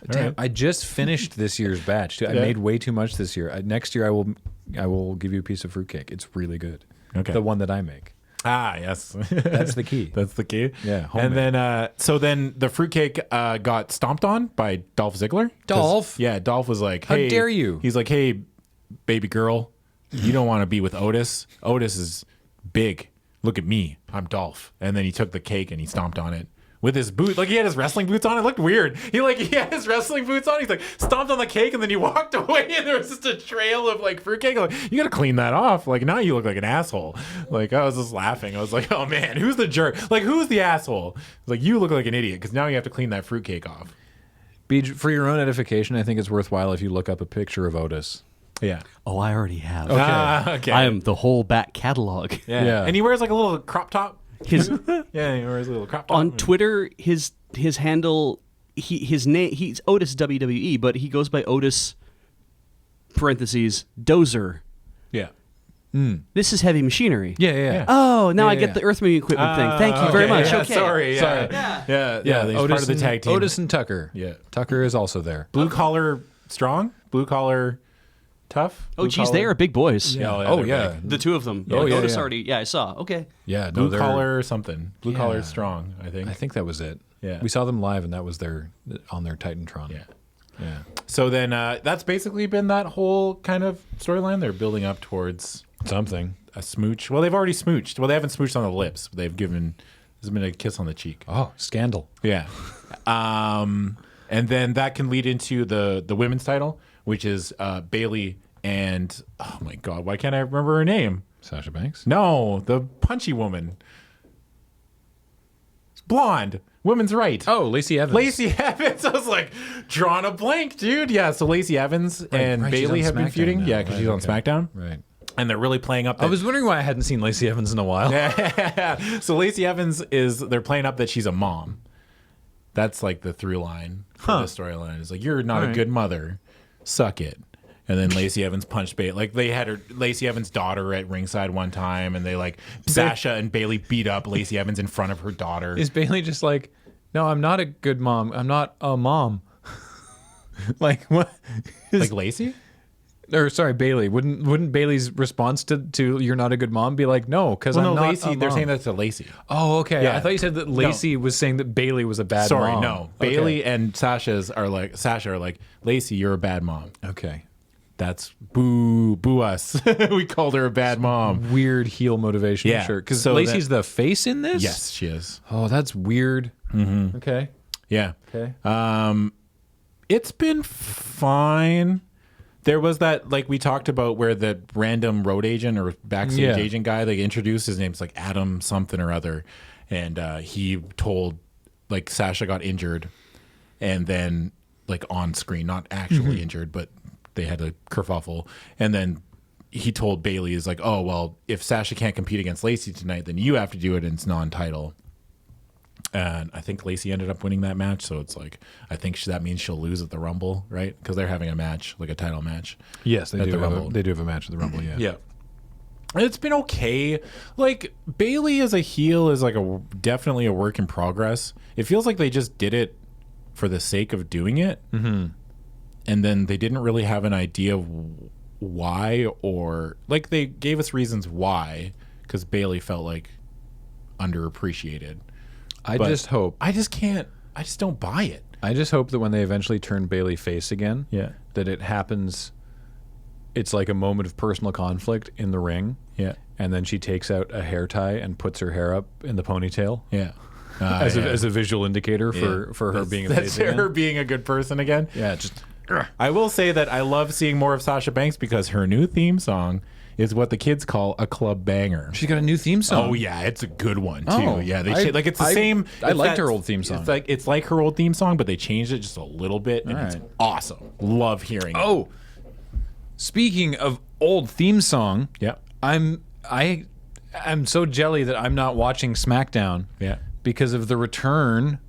Damn, Right. I just finished this year's batch. I made way too much this year. Next year I will give you a piece of fruitcake. It's really good. Okay. The one that I make. Ah, yes. That's the key. That's the key. Yeah. Homemade. And then the fruitcake got stomped on by Dolph Ziggler. Dolph? Yeah, Dolph was like, How hey, dare you? He's like, hey, baby girl, you don't want to be with Otis. Otis is big. Look at me. I'm Dolph. And then he took the cake and he stomped on it with his boot. Like he had his wrestling boots on. It looked weird. He had his wrestling boots on. He's like stomped on the cake and then he walked away and there was just a trail of like fruitcake. Like, you got to clean that off. Like now you look like an asshole. Like I was just laughing. I was like, oh man, who's the jerk? Like who's the asshole? Like you look like an idiot because now you have to clean that fruitcake off. For your own edification, I think it's worthwhile if you look up a picture of Otis. Yeah. Oh, I already have. Okay. I am the whole back catalog. Yeah. And he wears like a little crop top. His Yeah, he wears a little crop top. on Twitter, his handle, his name, he's Otis WWE, but he goes by Otis parentheses Dozer. Yeah. This is heavy machinery. Yeah. Oh, now I Yeah, get yeah. the earth moving equipment thing. Thank you very much. Yeah, Okay. Sorry. Yeah. Yeah. Yeah. He's part of the tag team. Otis and Tucker. Yeah. Tucker is also there. Blue collar strong. Blue collar tough. Oh, geez, they are big boys. Yeah. Oh, they're yeah. big. The two of them. Oh, yeah, Otis yeah. already. Yeah, I saw. Okay. Yeah, no, Blue they're collar or something. Blue Yeah. collar strong. I think. I think that was it. Yeah. We saw them live, and that was on their Titantron. Yeah. Yeah. So then that's basically been that whole kind of storyline. They're building up towards Something. a smooch. Well, they've already smooched. Well, they haven't smooched on the lips. There's been a kiss on the cheek. Oh, scandal. Yeah. And then that can lead into the women's title, which is Bayley and oh my god, why can't I remember her name? Sasha Banks? No, the punchy woman. Blonde. Women's right. Oh, Lacey Evans. Lacey Evans. I was like, drawn a blank, dude. Yeah, so Lacey Evans and right, she's Bayley on have been SmackDown feuding. now. Yeah, because Right, she's on okay. SmackDown. Right. And they're really playing up I was wondering why I hadn't seen Lacey Evans in a while. So Lacey Evans they're playing up that she's a mom. That's like the through line for the storyline. It's like, you're not a good mother. Suck it. And then Lacey Evans punched Bayley. Like they had Lacey Evans' daughter at ringside one time, and they like Sasha and Bayley beat up Lacey Evans in front of her daughter. Is Bayley just like, no, I'm not a good mom. I'm not a mom. Like what? Like Lacey? Or sorry, Bayley. Wouldn't Bayley's response to "you're not a good mom" be like, no, because I'm not Lacey. a They're mom. saying that to Lacey. Oh, okay. Yeah. I thought you said that Lacey was saying that Bayley was a bad Sorry, mom. no. Okay. Bayley and Sasha are like, Lacey, you're a bad mom. Okay. That's boo us. We called her a bad mom. Weird heel motivation. Yeah. Sure. Because So Lacey's the face in this. Yes, she is. Oh, that's weird. Mm-hmm. Okay. Yeah. Okay. It's been fine. There was that, like we talked about, where the random road agent or backstage agent guy, they introduced, his name's like Adam something or other. And he told, like, Sasha got injured. And then, like, on screen, not actually injured, but they had a kerfuffle. And then he told Bayley, is like, oh, well, if Sasha can't compete against Lacey tonight, then you have to do it, and it's non-title. And I think Lacey ended up winning that match, so it's like, I think that means she'll lose at the Rumble, right? Because they're having a match, like a title match. Yes, they At do. the Rumble. They do have a match at the Rumble. Yeah. Yeah. It's been okay. Like, Bayley as a heel is like definitely a work in progress. It feels like they just did it for the sake of doing it. Mm-hmm. And then they didn't really have an idea of why, or like they gave us reasons why, because Bayley felt like underappreciated. I But just hope. I just don't buy it. I just hope that when they eventually turn Bayley face again, that it happens. It's like a moment of personal conflict in the ring. Yeah. And then she takes out a hair tie and puts her hair up in the ponytail. Yeah. As a visual indicator for her being a face again. Her being a good person again. Yeah. Just. I will say that I love seeing more of Sasha Banks because her new theme song is what the kids call a club banger. She's got a new theme song. Oh yeah, it's a good one too. Yeah, it's the same. I liked her old theme song. It's like her old theme song, but they changed it just a little bit, and it's awesome. Love hearing it. Oh, speaking of old theme song, I'm so jelly that I'm not watching SmackDown. Yeah, because of the return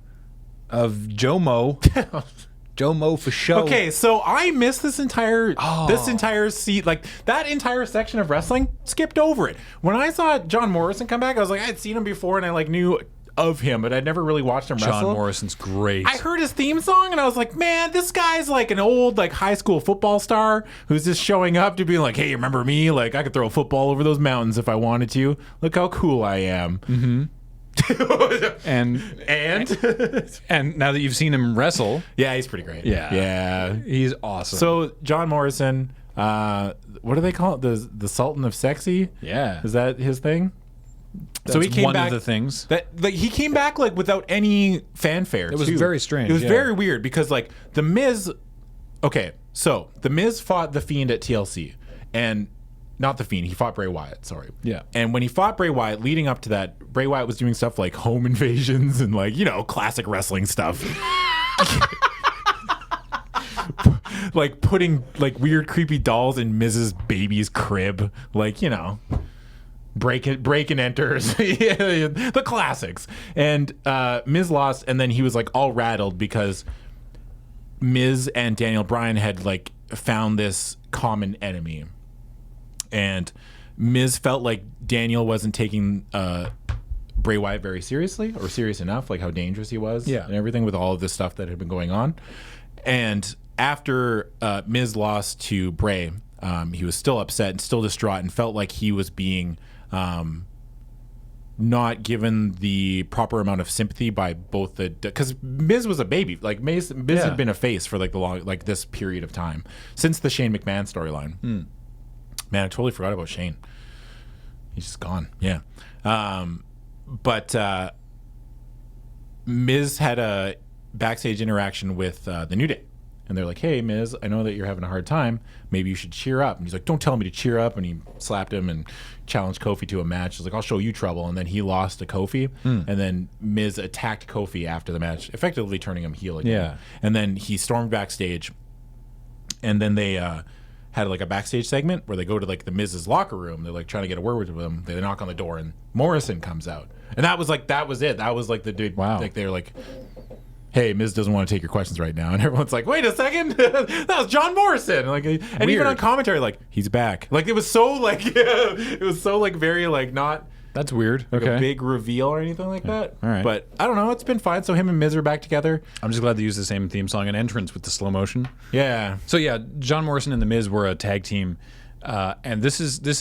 of Jomo. Jomo for show. Okay, so I missed this entire seat, like that entire section of wrestling. Skipped over it. When I saw Jon Morrison come back, I was like, I had seen him before, and I knew of him, but I'd never really watched him wrestle. Jon Morrison's great. I heard his theme song, and I was like, man, this guy's like an old high school football star who's just showing up to be like, hey, remember me? Like I could throw a football over those mountains if I wanted to. Look how cool I am. Mm-hmm. and now that you've seen him wrestle, he's pretty great. Yeah, he's awesome. So Jon Morrison, what do they call it? The Sultan of Sexy? Yeah, is that his thing? That's so he came back, of the things that he came back without any fanfare. It was very strange. It was very weird because the Miz. Okay, so the Miz fought the Fiend at TLC, and. Not the Fiend. He fought Bray Wyatt. Sorry. Yeah. And when he fought Bray Wyatt, leading up to that, Bray Wyatt was doing stuff like home invasions and classic wrestling stuff. Like putting weird, creepy dolls in Miz's baby's crib. Break and enters. The classics. And Miz lost, and then he was all rattled because Miz and Daniel Bryan had found this common enemy. And Miz felt like Daniel wasn't taking Bray Wyatt very seriously or serious enough, how dangerous he was and everything with all of this stuff that had been going on. And after Miz lost to Bray, he was still upset and still distraught and felt like he was being not given the proper amount of sympathy by both because Miz was a baby. Miz had been a face for the long this period of time since the Shane McMahon storyline. Man, I totally forgot about Shane. He's just gone. Yeah. But Miz had a backstage interaction with the New Day. And they're like, hey, Miz, I know that you're having a hard time. Maybe you should cheer up. And he's like, don't tell me to cheer up. And he slapped him and challenged Kofi to a match. He's like, I'll show you trouble. And then he lost to Kofi. And then Miz attacked Kofi after the match, effectively turning him heel again. Yeah. And then he stormed backstage. And then they... had a backstage segment where they go to the Miz's locker room. They're trying to get a word with him. They knock on the door and Morrison comes out. And that was it. That was the dude. Wow. They're like, hey, Miz doesn't want to take your questions right now. And everyone's like, wait a second. That was Jon Morrison. And even on commentary, he's back. It was so it was so very not. That's weird. A big reveal or anything like that. All right. But I don't know. It's been fine. So him and Miz are back together. I'm just glad they used the same theme song and entrance with the slow motion. Yeah. So yeah, Jon Morrison and the Miz were a tag team, and this was big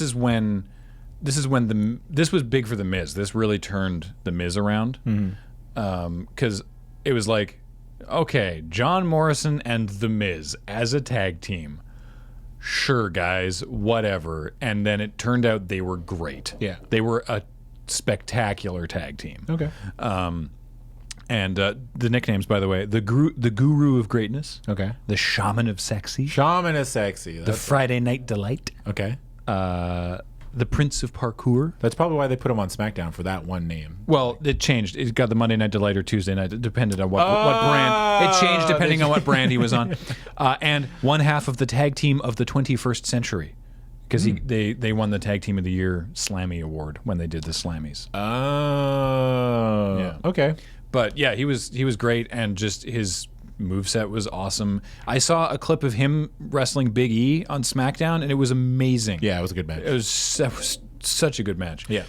for the Miz. This really turned the Miz around, because it was okay, Jon Morrison and the Miz as a tag team. Sure, guys, whatever. And then it turned out they were great. Yeah. They were a spectacular tag team. Okay. And the nicknames, by the way, the Guru of Greatness. Okay. The Shaman of Sexy. Shaman of Sexy. The Friday Night Delight. Okay. The Prince of Parkour. That's probably why they put him on SmackDown for that one name. Well, it changed. It got the Monday Night Delight or Tuesday Night. It depended on what brand. It changed depending on what brand he was on. And one half of the tag team of the 21st century. Because they won the Tag Team of the Year Slammy Award when they did the Slammies. Oh. Yeah. Okay. But yeah, he was great, and just his moveset was awesome. I saw a clip of him wrestling Big E on SmackDown, and it was amazing. Yeah, it was a good match. It was such a good match. Yeah.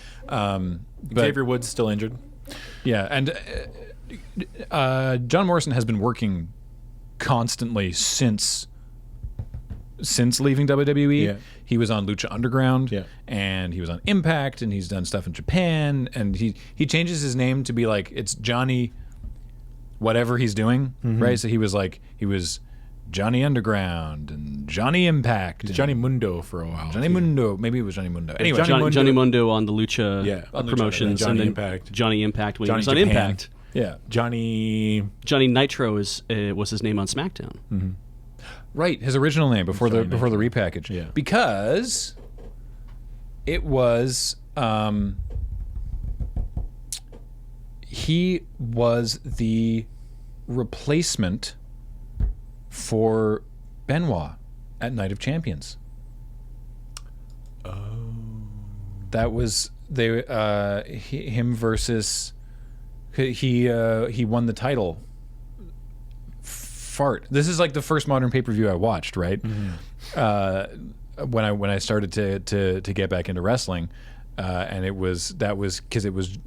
Xavier Woods still injured. Yeah, and Jon Morrison has been working constantly since leaving WWE. Yeah. He was on Lucha Underground, and he was on Impact, and he's done stuff in Japan, and he changes his name to be it's Johnny whatever he's doing, right? So he was Johnny Underground and Johnny Impact. And Johnny Mundo for a while. Johnny Mundo. Maybe it was Johnny Mundo. Anyway, Johnny Mundo on the Lucha on Lucha, promotions. Johnny and then Impact. Johnny Impact when Johnny he was on Japan. Impact. yeah. Johnny Nitro was his name on SmackDown. Right, his original name before the repackage. Yeah. Because it was he was the replacement for Benoit at Night of Champions. Oh. That was him versus he won the title. Fart. This is like the first modern pay-per-view I watched, right? When I started to get back into wrestling, and it was because it was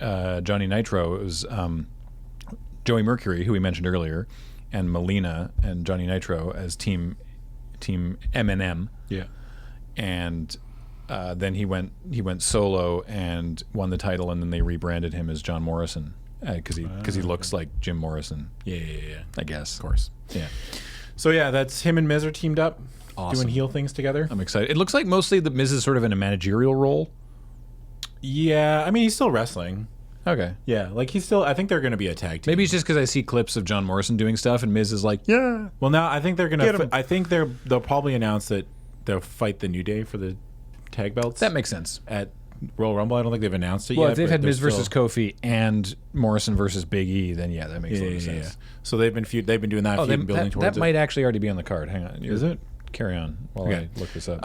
Johnny Nitro. It was Joey Mercury, who we mentioned earlier, and Melina and Johnny Nitro as team M&M. Yeah. And then he went solo and won the title, and then they rebranded him as John Morrison because he looks like Jim Morrison. Yeah. I guess. Of course. Yeah. So yeah, that's him and Miz are teamed up, Awesome. doing heel things together. I'm excited. It looks like mostly the Miz is sort of in a managerial role. Yeah, I mean he's still wrestling. Okay. Yeah, like he's still. I think they're going to be a tag team. Maybe it's just because I see clips of John Morrison doing stuff, and Miz is like, yeah. Well, now I think they're going Get 'em. to. I think they'll probably announce that they'll fight the New Day for the tag belts. That makes sense. At Royal Rumble. I don't think they've announced it Well, yet. if they've but had they're Miz versus Kofi and Morrison versus Big E, then yeah, that makes a lot of sense. So they've been doing that feud and building towards that it. might actually already be on the card. Hang on. Is it? Carry on while Okay. I look this up.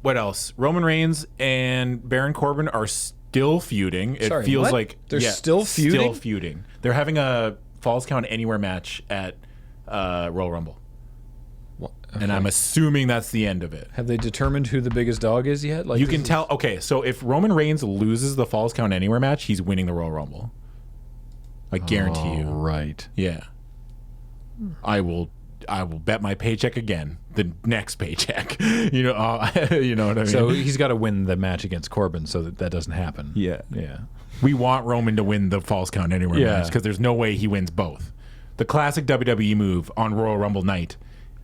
What else? Roman Reigns and Baron Corbin are still feuding. It Sorry, feels what? like They're still feuding? Still feuding. They're having a Falls Count Anywhere match at Royal Rumble. And I'm assuming that's the end of it. Have they determined who the biggest dog is yet? Like You can tell. Okay, so if Roman Reigns loses the Falls Count Anywhere match, he's winning the Royal Rumble. I guarantee you. Right. Yeah. I will bet my paycheck again. The next paycheck. You know what I mean? So he's got to win the match against Corbin so that doesn't happen. Yeah. Yeah. We want Roman to win the Falls Count Anywhere Yeah. match because there's no way he wins both. The classic WWE move on Royal Rumble night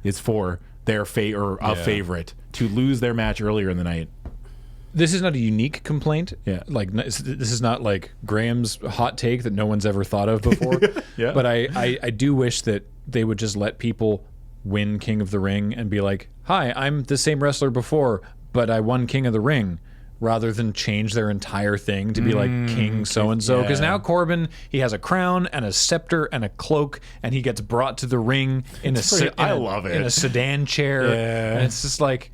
is for their favorite to lose their match earlier in the night. This is not a unique complaint. Yeah. Like this is not like Graham's hot take that no one's ever thought of before. Yeah. But I do wish that they would just let people win King of the Ring and be like, "Hi, I'm the same wrestler before, but I won King of the Ring," rather than change their entire thing to be like King so-and-so. Because now Corbin, he has a crown and a scepter and a cloak, and he gets brought to the ring in I love it. in a sedan chair. Yeah. And it's just like,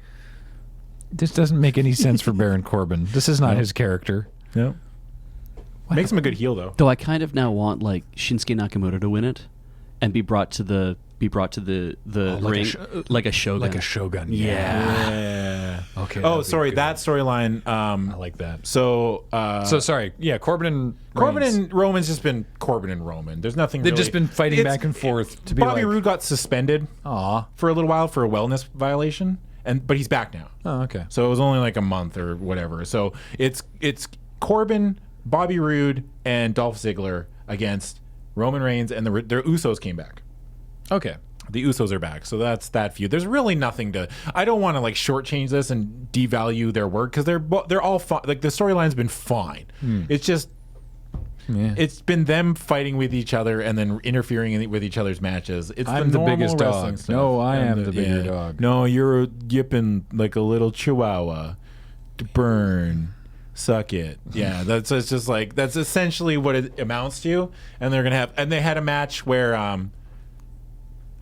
this doesn't make any sense for Baron Corbin. This is not his character. No. Makes him a good heel though. Though I kind of now want like Shinsuke Nakamura to win it and be brought to the ring like a shogun. Like a shogun. Yeah. Okay. Oh, sorry. That storyline. I like that. So Sorry. Yeah, Corbin Corbin and Roman's just been Corbin and Roman. There's nothing. They've really, just been fighting It's- back and forth to be Bobby like, Roode got suspended for a little while for a wellness violation, but he's back now. oh, okay. So it was only like a month or whatever. So it's Corbin, Bobby Roode, and Dolph Ziggler against Roman Reigns, and their Usos came back. Okay. The Usos are back, so that's that feud. There's really nothing to. I don't want to like shortchange this and devalue their work because they're all fine. Like the storyline's been fine. It's just it's been them fighting with each other and then interfering with each other's matches. It's I'm the normal biggest wrestling dog. stuff. No, I am the bigger dog. No, you're yipping like a little chihuahua. Burn. Suck it. Yeah, it's just like that's essentially what it amounts to. And they're gonna have they had a match where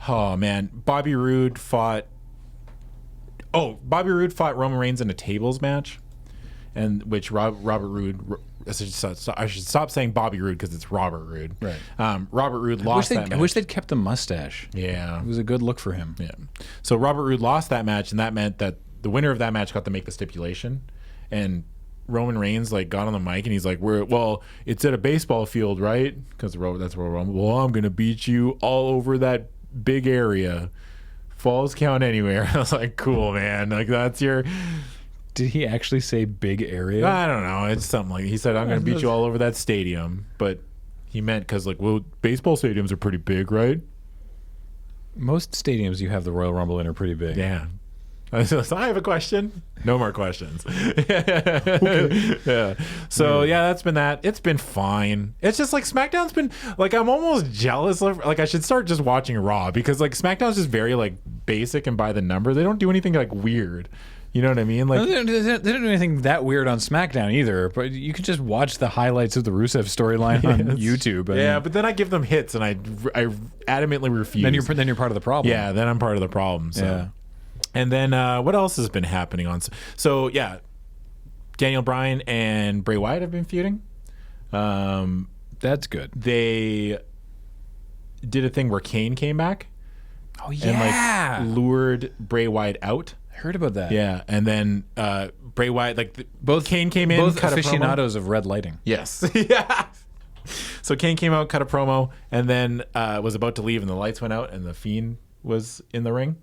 oh man, Bobby Roode fought Roman Reigns in a tables match, and which Robert Roode. I should stop saying Bobby Roode because it's Robert Roode. Right. Robert Roode lost that match. I wish they'd kept the mustache. Yeah, It was a good look for him. yeah. So Robert Roode lost that match, and that meant that the winner of that match got to make the stipulation, and Roman Reigns like got on the mic and he's like, "Well, it's at a baseball field, right? Because that's where Roman. Well, I'm gonna beat you all over that big area. Falls count anywhere." I was like, "Cool, man. Like that's your." Did he actually say big area? I don't know. It's something like he said, "I'm gonna beat you all over that stadium," but He meant because, like, well, baseball stadiums are pretty big, right? Most stadiums you have the Royal Rumble in are pretty big. Yeah. So I have a question. No more questions. Yeah. So yeah, that's been that. It's been fine. It's just like SmackDown's been like, I'm almost jealous of, like, I should start just watching Raw, because like SmackDown's just very like basic and by the number. They don't do anything like weird. You know what I mean? Like, No, they don't do anything that weird on SmackDown either, but you can just watch the highlights of the Rusev storyline on YouTube. Yeah, but then I give them hits and I adamantly refuse. Then you're part of the problem. Yeah, then I'm part of the problem. So. Yeah. And then what else has been happening on? So yeah, Daniel Bryan and Bray Wyatt have been feuding. That's good. They did a thing where Kane came back. Oh And like lured Bray Wyatt out. Heard about that. Yeah, and then Bray Wyatt, like Both Kane came in, both cut a promo. aficionados of red lighting. Yes. Yeah. So Kane came out, cut a promo, and then was about to leave, and the lights went out, and the Fiend was in the ring.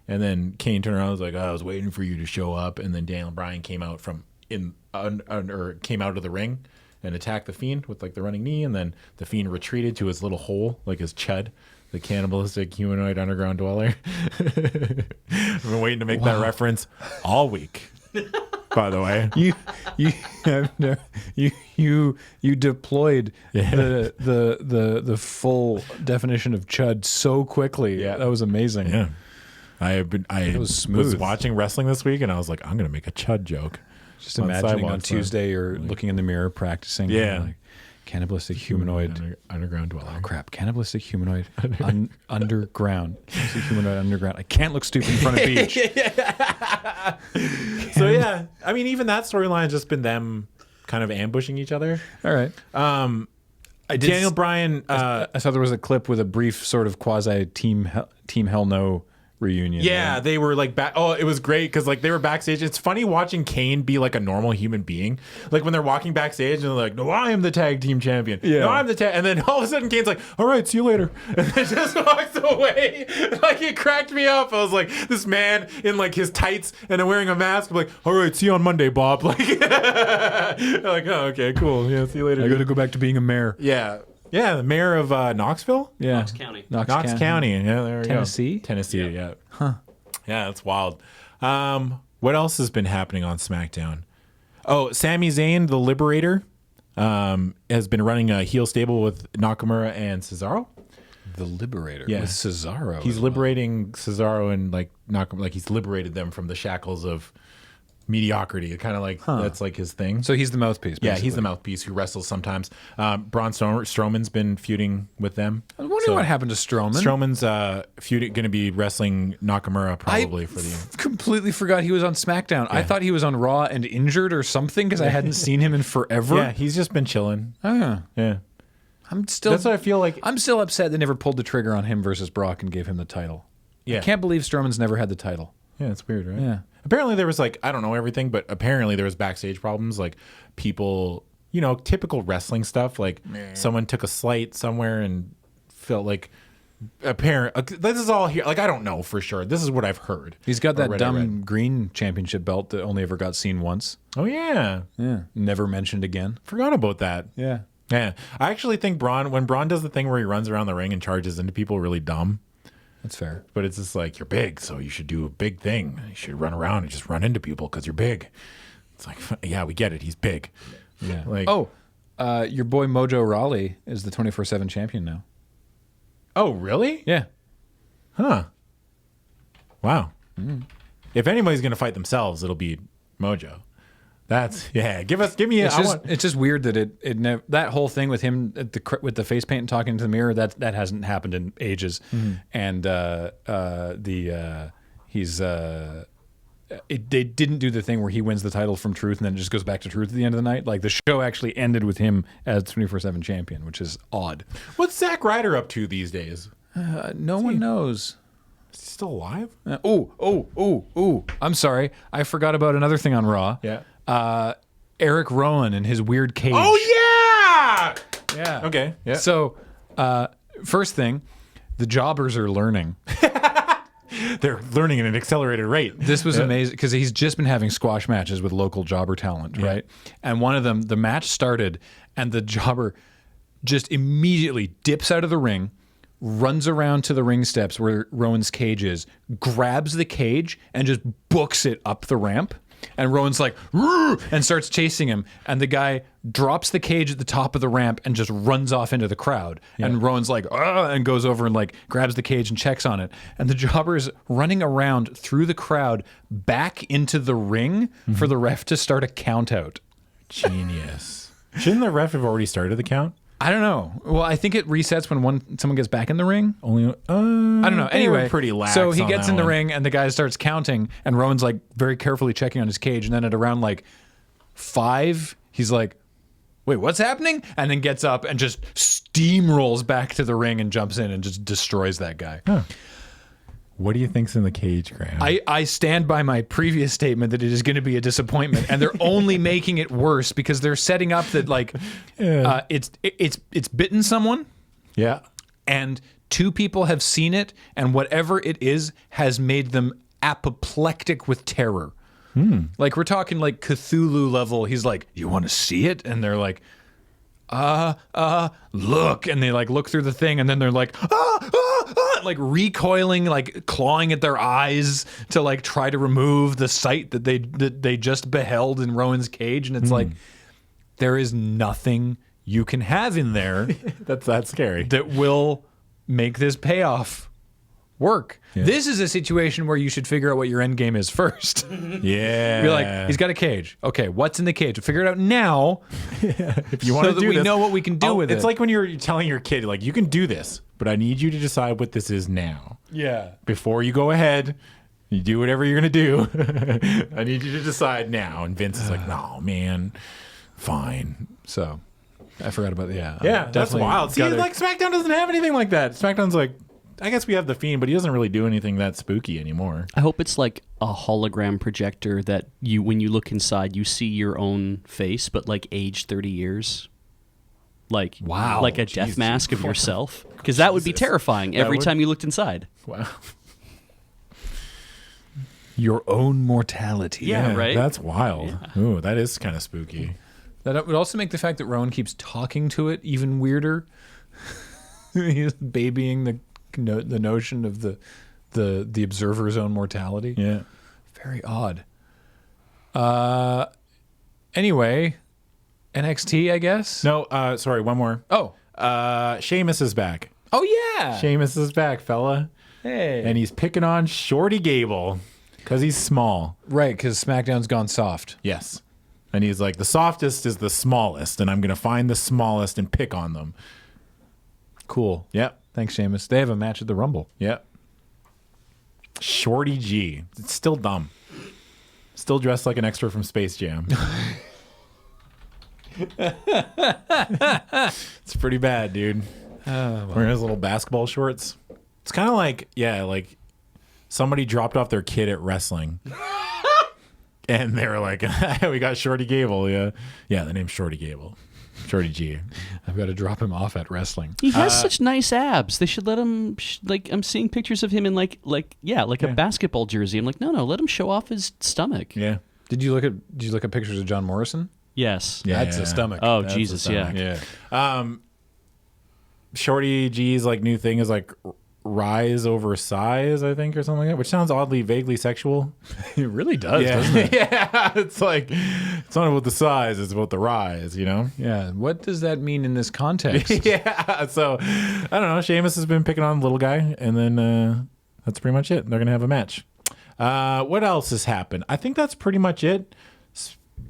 And then Kane turned around and was like, I was waiting for you to show up. And then Daniel Bryan came out came out of the ring and attacked the Fiend with like the running knee. And then the Fiend retreated to his little hole, like his chud, the cannibalistic humanoid underground dweller. I've been waiting to make that reference all week, by the way. You deployed the full definition of chud so quickly. Yeah. That was amazing. Yeah. I was smooth. was watching wrestling this week, and I was like, I'm going to make a chud joke. Just imagining on Tuesday you're looking in the mirror practicing. Yeah. Like, cannibalistic humanoid. Underground dweller. Oh, crap. Cannibalistic humanoid underground. Cannibalistic humanoid underground. I can't look stupid in front of Beach. So, yeah. I mean, even that storyline has just been them kind of ambushing each other. All right. Daniel Bryan. I saw there was a clip with a brief sort of quasi Team Hell No reunion. Yeah, right? they were like back. Oh, it was great because like they were backstage. It's funny watching Kane be like a normal human being. Like when they're walking backstage and they're like, "No, I am the tag team champion. Yeah. No, I'm the tag." And then all of a sudden, Kane's like, "All right, see you later," and then just walks away. Like it cracked me up. I was like, this man in like his tights and wearing a mask. I'm like, "All right, see you on Monday, Bob." Like, like, oh, okay, cool. Yeah, see you later. I got to go back to being a mayor. Yeah. Yeah, the mayor of Knoxville? Yeah. Knox County. Knox County. Yeah, there we Tennessee? go. Tennessee, yeah. Huh. Yeah, that's wild. What else has been happening on SmackDown? Oh, Sami Zayn, the Liberator, has been running a heel stable with Nakamura and Cesaro. The Liberator. Yeah. With Cesaro. He's liberating Cesaro and like Nakamura, like he's liberated them from the shackles of mediocrity. Kind of like that's like his thing. So he's the mouthpiece. Yeah, basically. he's the mouthpiece who wrestles sometimes. Braun Strowman's been feuding with them. I was wondering what happened to Strowman. Strowman's going to be wrestling Nakamura probably for the. Completely forgot he was on SmackDown. Yeah. I thought he was on Raw and injured or something because I hadn't seen him in forever. Yeah, he's just been chilling. Oh, yeah. That's what I feel like. I'm still upset they never pulled the trigger on him versus Brock and gave him the title. Yeah. I can't believe Strowman's never had the title. Yeah, it's weird, right? Yeah. Apparently there was like, I don't know everything, but apparently there was backstage problems, like people, typical wrestling stuff, like someone took a slight somewhere and felt like this is all here. Like, I don't know for sure. This is what I've heard. He's got that dumb green championship belt that only ever got seen once. Oh, yeah. Yeah. Never mentioned again. Forgot about that. Yeah. Yeah. I actually think when Braun does the thing where he runs around the ring and charges into people, really dumb. That's fair. But it's just like, you're big, so you should do a big thing. You should run around and just run into people because you're big. It's like, yeah, we get it. He's big. Yeah. Like, your boy Mojo Rawley is the 24/7 champion now. Oh, really? Yeah. Huh. Wow. Mm. If anybody's going to fight themselves, it'll be Mojo. Give me. It's just weird that that whole thing with him with the face paint and talking into the mirror that hasn't happened in ages, and they didn't do the thing where he wins the title from Truth and then it just goes back to Truth at the end of the night. Like the show actually ended with him as 24/7 champion, which is odd. What's Zack Ryder up to these days? No one knows. Is he still alive? I'm sorry, I forgot about another thing on Raw. Yeah. Eric Rowan and his weird cage. Oh, yeah! Yeah. Okay. Yeah. So, first thing, the jobbers are learning. They're learning at an accelerated rate. This was amazing because he's just been having squash matches with local jobber talent, right? And one of them, the match started and the jobber just immediately dips out of the ring, runs around to the ring steps where Rowan's cage is, grabs the cage, and just books it up the ramp. And Rowan's like, "Roo!" and starts chasing him. And the guy drops the cage at the top of the ramp and just runs off into the crowd. Yeah. And Rowan's like, "Ugh," and goes over and like grabs the cage and checks on it. And the jobber is running around through the crowd back into the ring for the ref to start a count out. Genius. Shouldn't the ref have already started the count? I don't know. Well, I think it resets when someone gets back in the ring. Only I don't know. Anyway, pretty lax. So he on gets that in the one. ring and the guy starts counting, and Rowan's like very carefully checking on his cage, and then at around like 5, he's like, "Wait, what's happening?" And then gets up and just steamrolls back to the ring and jumps in and just destroys that guy. Huh. What do you think's in the cage, Graham? I stand by my previous statement that it is going to be a disappointment, and they're only making it worse because they're setting up that like it's bitten someone. Yeah. And 2 people have seen it, and whatever it is has made them apoplectic with terror. Like we're talking like Cthulhu level. He's like, "You want to see it?" And they're like, look. And they like look through the thing, and then they're like, like recoiling, like clawing at their eyes to like try to remove the sight that they just beheld in Rowan's cage. And it's like, there is nothing you can have in there That's that scary. that will make this payoff work. Yeah. This is a situation where you should figure out what your end game is first. Yeah. You're like, he's got a cage. Okay, what's in the cage? We'll figure it out now. If you want so to that do we this, know what we can do with it. It's like when you're telling your kid, like, you can do this, but I need you to decide what this is now. Yeah. Before you go ahead, you do whatever you're going to do. I need you to decide now. And Vince is like, "No, man, fine." So I forgot about Yeah, that's wild. See, like SmackDown doesn't have anything like that. SmackDown's like, I guess we have the Fiend, but he doesn't really do anything that spooky anymore. I hope it's like a hologram projector that you, when you look inside, you see your own face, but like aged 30 years. Like, wow, like a death mask of yourself. Because that would be terrifying every time you looked inside. Wow. Your own mortality. Yeah, right? That's wild. Yeah. Ooh, that is kind of spooky. That would also make the fact that Rowan keeps talking to it even weirder. He's babying the notion of the observer's own mortality. Yeah. Very odd. Anyway, NXT, I guess? No, sorry, one more. Oh. Sheamus is back. Oh, yeah. Sheamus is back, fella. Hey. And he's picking on Shorty Gable because he's small. Right, because SmackDown's gone soft. Yes. And he's like, the softest is the smallest, and I'm going to find the smallest and pick on them. Cool. Yep. Thanks, Sheamus. They have a match at the Rumble. Yep. Shorty G. It's still dumb. Still dressed like an extra from Space Jam. It's pretty bad, dude. Wearing his little basketball shorts. It's kind of like, yeah, like somebody dropped off their kid at wrestling. And they were like, "We got Shorty Gable." Yeah. Yeah, the name's Shorty Gable. Shorty G. I've got to drop him off at wrestling. He has such nice abs. They should let him. Like, I'm seeing pictures of him in like a basketball jersey. I'm like, no, let him show off his stomach. Yeah. Did you look at pictures of John Morrison? Yes. Yeah. That's a stomach. Oh, That's Jesus, a stomach. yeah. Shorty G's like new thing is like rise over size, I think, or something like that, which sounds oddly vaguely sexual. It really does, Yeah. doesn't it? Yeah. It's like, it's not about the size, it's about the rise, you know? Yeah. What does that mean in this context? Yeah. So, I don't know. Sheamus has been picking on the little guy, and then that's pretty much it. They're going to have a match. What else has happened? I think that's pretty much it.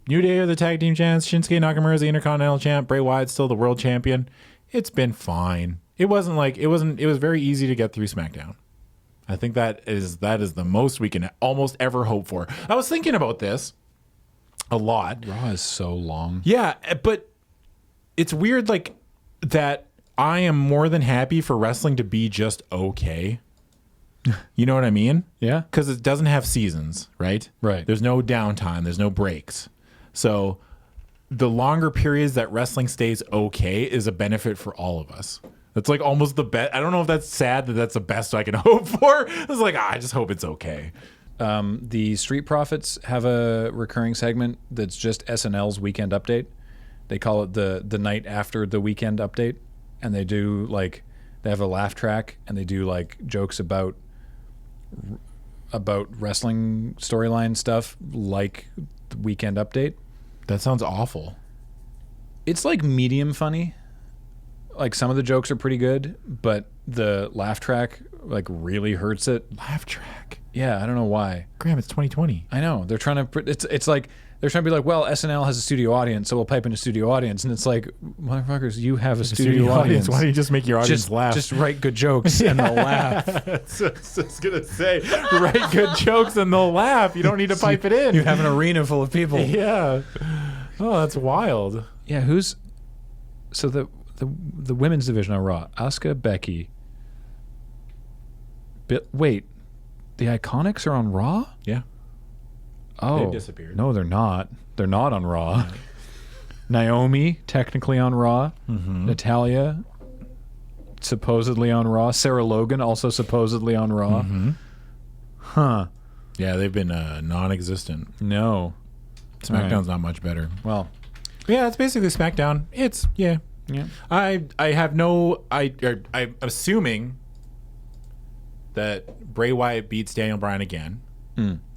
New Day are the tag team champs. Shinsuke Nakamura is the Intercontinental champ. Bray Wyatt's still the world champion. It's been fine. It was very easy to get through SmackDown. I think that is the most we can almost ever hope for. I was thinking about this a lot. Raw is so long. Yeah, but it's weird like that I am more than happy for wrestling to be just okay. You know what I mean? Yeah. Because it doesn't have seasons, right? Right. There's no downtime. There's no breaks. So the longer periods that wrestling stays okay is a benefit for all of us. That's like almost the best. I don't know if that's sad that that's the best I can hope for. It's like, I just hope it's okay. The Street Profits have a recurring segment that's just SNL's Weekend Update. They call it the night after the weekend update, and they have a laugh track, and they do like jokes about wrestling storyline stuff, like the weekend update. That sounds awful. It's like medium funny. Like some of the jokes are pretty good, but the laugh track like really hurts it. Laugh track. Yeah, I don't know why. Graham, it's 2020. I know. They're trying to it's like they're trying to be like, well, SNL has a studio audience, so we'll pipe in a studio audience, and it's like, motherfuckers, you have a studio audience. Why don't you just make your audience laugh? Just write good jokes and they'll laugh. I was gonna say, write good jokes and they'll laugh. You don't need to pipe it in. You have an arena full of people. Yeah. Oh, that's wild. Yeah, so the women's division on Raw, Asuka, Becky. Wait, the Iconics are on Raw? Yeah. Oh, they've disappeared. No, they're not. They're not on Raw. Yeah. Naomi, technically on Raw. Mm-hmm. Natalya, supposedly on Raw. Sarah Logan, also supposedly on Raw. Mm-hmm. Huh. Yeah, they've been non-existent. No. SmackDown's not much better. Well, yeah, it's basically SmackDown. Yeah. I'm assuming that Bray Wyatt beats Daniel Bryan again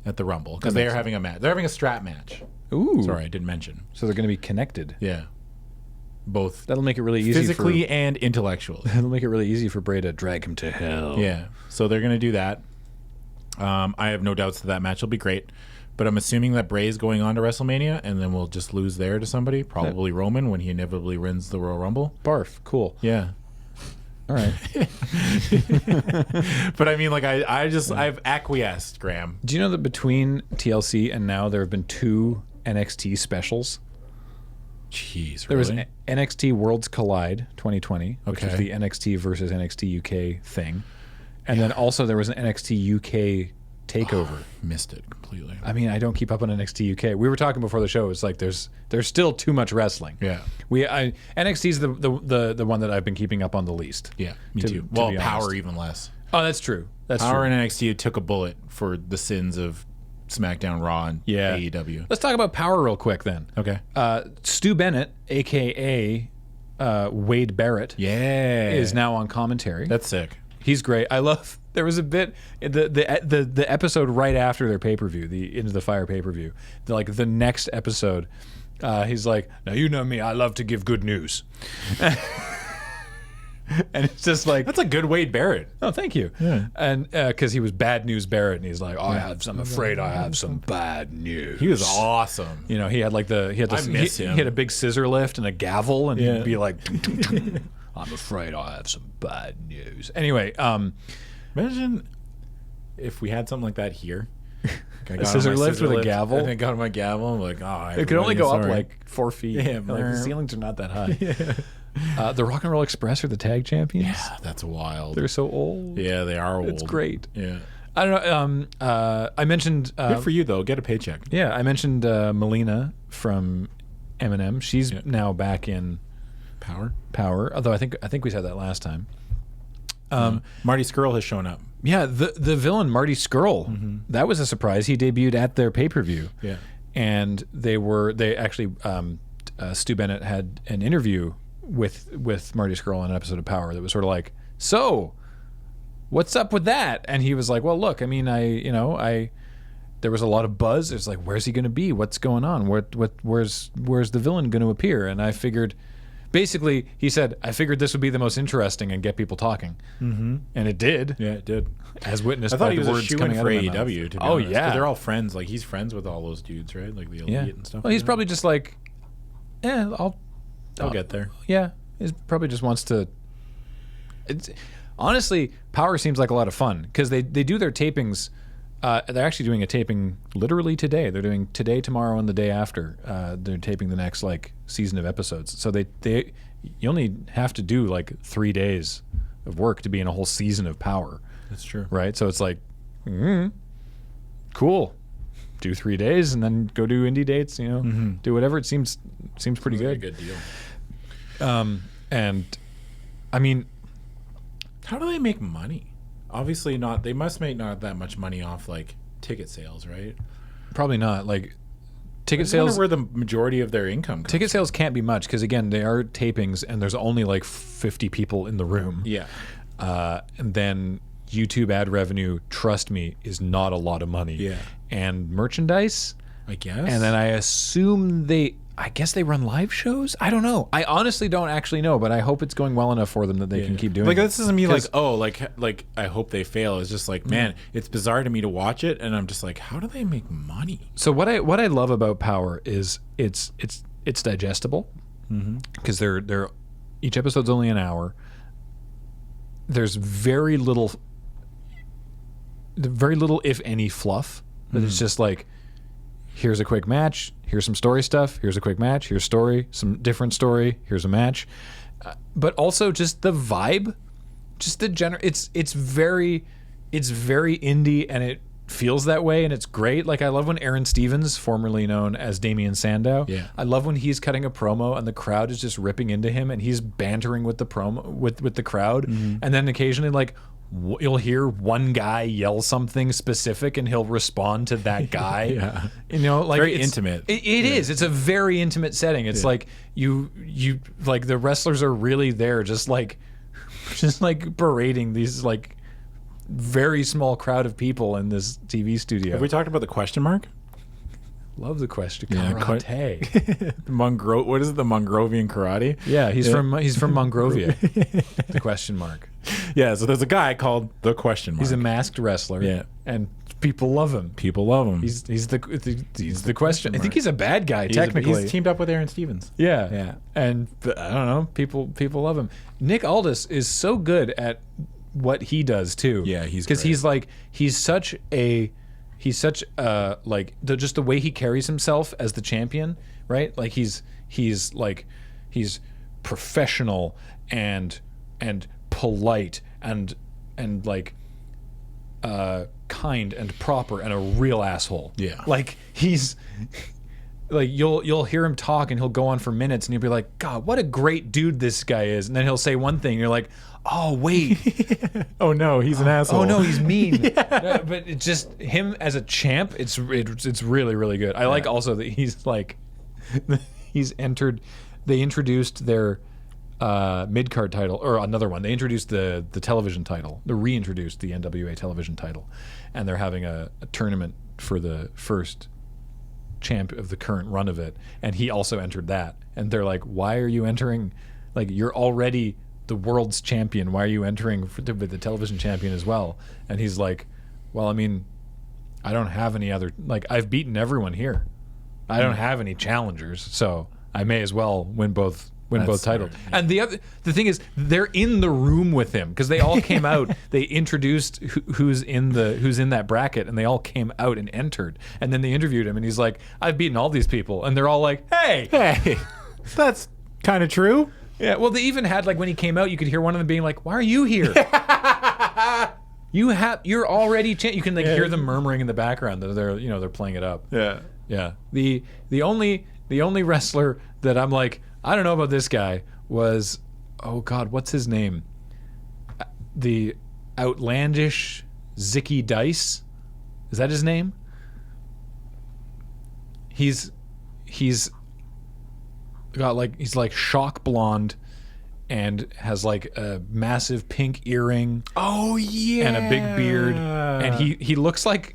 at the Rumble because they are having a match. They're having a strap match. Ooh. Sorry, I didn't mention. So they're going to be connected. Yeah. Both. That'll make it really easy physically and intellectually. That'll make it really easy for Bray to drag him to hell. Yeah. So they're going to do that. I have no doubts that match will be great. But I'm assuming that Bray is going on to WrestleMania, and then we'll just lose there to somebody, probably Roman, when he inevitably wins the Royal Rumble. Barf. Cool. Yeah. All right. But I mean, like, I've acquiesced, Graham. Do you know that between TLC and now there have been 2 NXT specials? Jeez, There really? was NXT Worlds Collide 2020, which was Okay. the NXT versus NXT UK thing. And then also there was an NXT UK takeover. Missed it completely. I mean, I don't keep up on NXT UK. We were talking before the show. It's like there's still too much wrestling. Yeah. NXT's the one that I've been keeping up on the least. Yeah, me to too. be honest. Power even less. Oh, that's true. That's Power true. and NXT took a bullet for the sins of SmackDown, Raw, and AEW. Let's talk about Power real quick then. Okay. Stu Bennett, aka Wade Barrett, is now on commentary. That's sick. He's great. I love. There was a bit the episode right after their pay-per-view, the Into the Fire pay-per-view. The next episode, he's like, "Now you know me. I love to give good news." And it's just like, That's a good Wade Barrett. oh, thank you. Yeah. And because he was Bad News Barrett, and he's like, I'm afraid I have some bad news. He was awesome. You know, he had I miss him. He had a big scissor lift and a gavel, and Yeah. he'd be like, I'm afraid I have some bad news. Anyway, Imagine if we had something like that here. A scissor lift with a gavel? And I got on my gavel. I'm like, it could only go up sorry. like 4 feet. Yeah, Like, the ceilings are not that high. The Rock and Roll Express are the tag champions. Yeah, that's wild. They're so old. Yeah, they are old. It's great. Yeah. I don't know. I mentioned. Good for you, though. Get a paycheck. Yeah, I mentioned Melina from Eminem. She's now back in Power. Although I think we said that last time. Marty Scurll has shown up. Yeah, the villain Marty Scurll. That was a surprise. He debuted at their pay-per-view. Yeah. And they actually Stu Bennett had an interview with Marty Scurll on an episode of Power that was sort of like, so what's up with that? And he was like, well, look, I mean, there was a lot of buzz. It's like, where's he going to be? What's going on? Where's the villain going to appear? And I figured, basically, he said, I figured this would be the most interesting and get people talking. Mm-hmm. And it did. Yeah, it did. As witnessed I thought by he was the a words shoe-in coming for out of my mouth. AEW, to be Oh, honest. yeah. 'Cause they're all friends. Like, he's friends with all those dudes, right? Like the Elite and stuff. Well, he's like probably just like, I'll get there. Yeah, he probably just wants to. Honestly, Power seems like a lot of fun because they do their tapings. They're actually doing a taping literally today. They're doing today, tomorrow, and the day after. They're taping the next season of episodes. So you only have to do 3 days of work to be in a whole season of Power. That's true. Right? So it's like, cool. Do 3 days and then go do indie dates. Do whatever. It seems pretty good. Good deal. And I mean, how do they make money? Obviously not. They must make not that much money off ticket sales, right? probably not. Ticket I wonder sales where the majority of their income comes. Ticket sales can't be much because again they are tapings and there's only like 50 people in the room. Yeah. And then YouTube ad revenue, trust me, is not a lot of money. Yeah. And merchandise, I guess. and then I assume I guess they run live shows. I don't know. I honestly don't actually know, but I hope it's going well enough for them that they can keep doing like it. this isn't me like like I hope they fail. It's just like, man, it's bizarre to me to watch it, and I'm just like, how do they make money? So what I love about Power is it's digestible because they're each episode's only an hour. There's very little if any fluff. But it's just like, here's a quick match, here's some story stuff, here's a quick match, here's story, some different story, here's a match. But also just the vibe, just the it's very indie and it feels that way and it's great. Like I love when Aaron Stevens, formerly known as Damian Sandow, I love when he's cutting a promo and the crowd is just ripping into him and he's bantering with the promo with the crowd, and then occasionally like you'll hear one guy yell something specific and he'll respond to that guy. You know, like very intimate. It is. It's a very intimate setting. It's like you like the wrestlers are really there just like berating these like very small crowd of people in this TV studio. Have we talked about the question mark? Love the question. Yeah, Karate. What is it? The Mongrovian karate? Yeah, he's from Monrovia. The question mark. Yeah, so there's a guy called the question mark. He's a masked wrestler. Yeah. And people love him. People love him. He's the question. I think he's a bad guy technically. He's teamed up with Aaron Stevens. Yeah. And I don't know, people love him. Nick Aldis is so good at what he does too. Yeah, he's because he's such just the way he carries himself as the champion, right? Like he's professional and polite and like kind and proper and a real asshole. Yeah. Like he's like you'll hear him talk and he'll go on for minutes and you'll be like, God, what a great dude this guy is. And then he'll say one thing and you're like, oh wait. Oh no, he's an asshole. Oh no, he's mean. No, but it's just him as a champ, it's really, really good. I like also that he's like they introduced their mid-card title, or another one. They introduced the television title. They reintroduced the NWA television title, and they're having a tournament for the first champ of the current run of it. And he also entered that. And they're like, "Why are you entering? Like, you're already the world's champion. Why are you entering with the television champion as well?" And he's like, "Well, I mean, I don't have any other. Like, I've beaten everyone here. I don't have any challengers, so I may as well win both." Both titles. Yeah. And the thing is, they're in the room with him because they all came out. They introduced who's in that bracket, and they all came out and entered. And then they interviewed him, and he's like, "I've beaten all these people," and they're all like, "Hey, that's kind of true." Yeah. Well, they even had like when he came out, you could hear one of them being like, "Why are you here?" You're already. You can hear them murmuring in the background that they're playing it up. Yeah. Yeah. The only wrestler that I'm like, I don't know about this guy was, oh God, what's his name? The outlandish Zicky Dice. Is that his name? He's like shock blonde and has like a massive pink earring. Oh yeah. And a big beard. And he looks like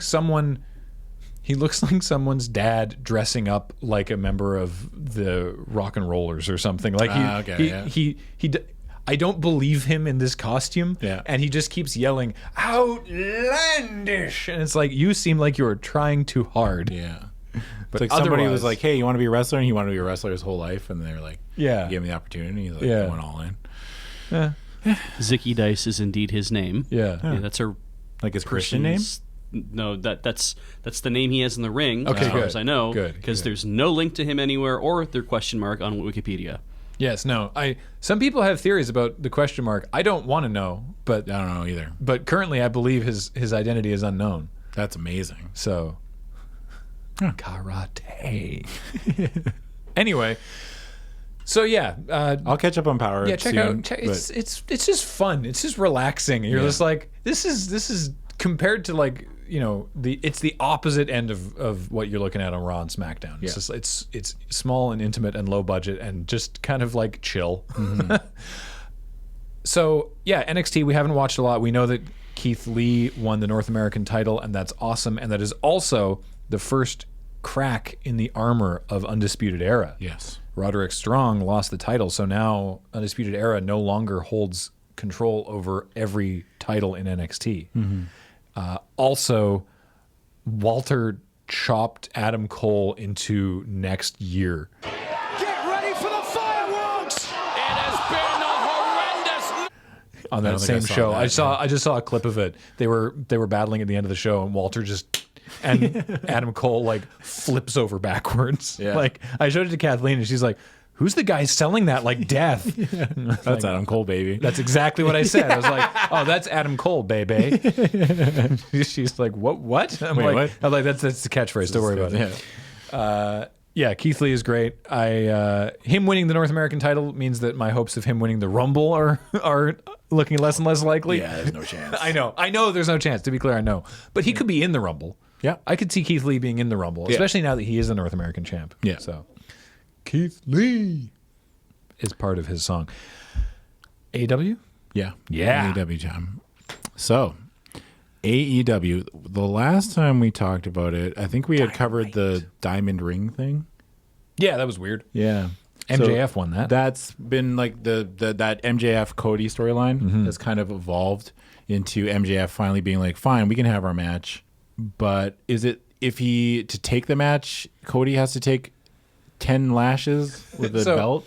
someone. He looks like someone's dad dressing up like a member of the Rock and Rollers or something. Like I don't believe him in this costume. Yeah. And he just keeps yelling, "Outlandish!" And it's like, you seem like you're trying too hard. Yeah. But it's like somebody was like, "Hey, you want to be a wrestler?" And he wanted to be a wrestler his whole life, and they're like, "Yeah, gave him the opportunity." He's like, going all in. Yeah. Zicky Dice is indeed his name. Yeah. That's a like his Christian name. No, that's the name he has in the ring, okay, as far good. as I know. Good. Because there's no link to him anywhere or their question mark on Wikipedia. Yes, no. Some people have theories about the question mark. I don't want to know, but I don't know either. But currently, I believe his identity is unknown. That's amazing. So, karate. Anyway, so yeah, I'll catch up on Power. Yeah, check soon, out. It's just fun. It's just relaxing. You're just like, this is compared to like it's the opposite end of what you're looking at on Raw and SmackDown. It's just it's small and intimate and low budget and just kind of like chill. So yeah, NXT we haven't watched a lot. We know that Keith Lee won the North American title, and that's awesome. And that is also the first crack in the armor of Undisputed Era. Yes. Roderick Strong lost the title, so now Undisputed Era no longer holds control over every title in NXT. Also, Walter chopped Adam Cole into next year. Get ready for the fireworks! It has been a horrendous... On that same show, I just saw a clip of it. They were battling at the end of the show, and Walter and Adam Cole like flips over backwards. Yeah. Like I showed it to Kathleen, and she's like, "Who's the guy selling that like death?" That's like, Adam Cole, baby. That's exactly what I said. I was like, "Oh, that's Adam Cole, baby." She's like, "What?" I'm Wait, like, what? I'm like, "That's the catchphrase. Don't worry about it." Yeah, Keith Lee is great. Him winning the North American title means that my hopes of him winning the Rumble are looking less and less likely. Yeah, there's no chance. I know there's no chance. To be clear, I know. But he could be in the Rumble. Yeah. I could see Keith Lee being in the Rumble, especially now that he is the North American champ. Yeah. So Keith Lee is part of his song. AEW? Yeah. Yeah. AEW time. So, AEW, the last time we talked about it, I think we had covered the Diamond Ring thing. Yeah, that was weird. Yeah. MJF won that. That's been like that MJF Cody storyline has kind of evolved into MJF finally being like, fine, we can have our match. But is it to take the match, Cody has to take 10 lashes with a belt?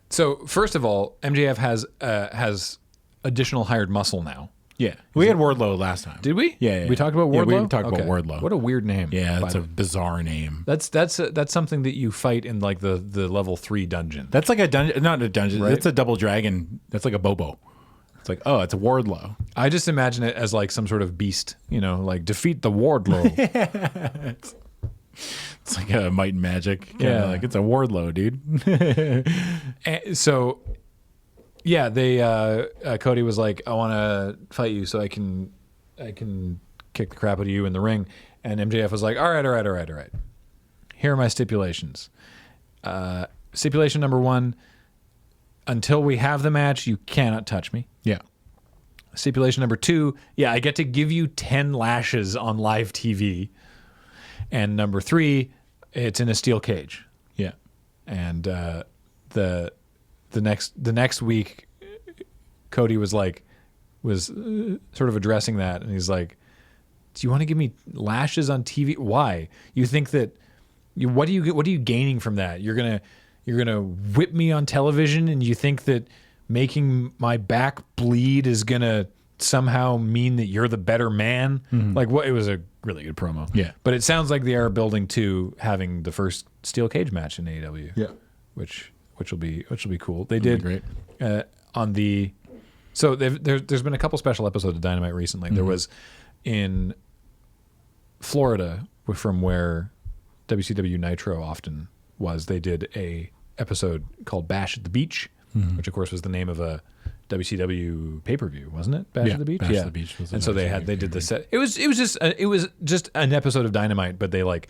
So first of all, MJF has additional hired muscle now. Yeah. We had Wardlow last time. Did we? Yeah. We talked about Wardlow? Yeah, we talked about Wardlow. What a weird name. Yeah, that's a bizarre name. That's something that you fight in like the level 3 dungeon. That's like a dungeon, not a dungeon. Right? That's a double dragon. That's like a Bobo. It's like, oh, it's a Wardlow. I just imagine it as like some sort of beast, like defeat the Wardlow. It's like a Might and Magic. Yeah. Like it's a Wardlow, dude. So, yeah, they Cody was like, I want to fight you so I can kick the crap out of you in the ring. And MJF was like, all right. Here are my stipulations. Stipulation number 1, until we have the match, you cannot touch me. Yeah. Stipulation number 2, I get to give you 10 lashes on live TV. And number 3, it's in a steel cage. Yeah. And the next week, Cody was sort of addressing that, and he's like, "Do you want to give me lashes on TV? Why? You think that what are you gaining from that? You're gonna whip me on television, and you think that making my back bleed is gonna somehow mean that you're the better man?" Like, what? It was a really good promo. Yeah. But it sounds like they are building to having the first steel cage match in AEW. Yeah. Which will be cool. They did great. on the. So there's been a couple special episodes of Dynamite recently. There was in Florida, from where WCW Nitro often was. They did a episode called Bash at the Beach, which of course was the name of a WCW pay-per-view, wasn't it? Bash at the Beach. Bash at the Beach was and so they did the set. It was just an episode of Dynamite, but they like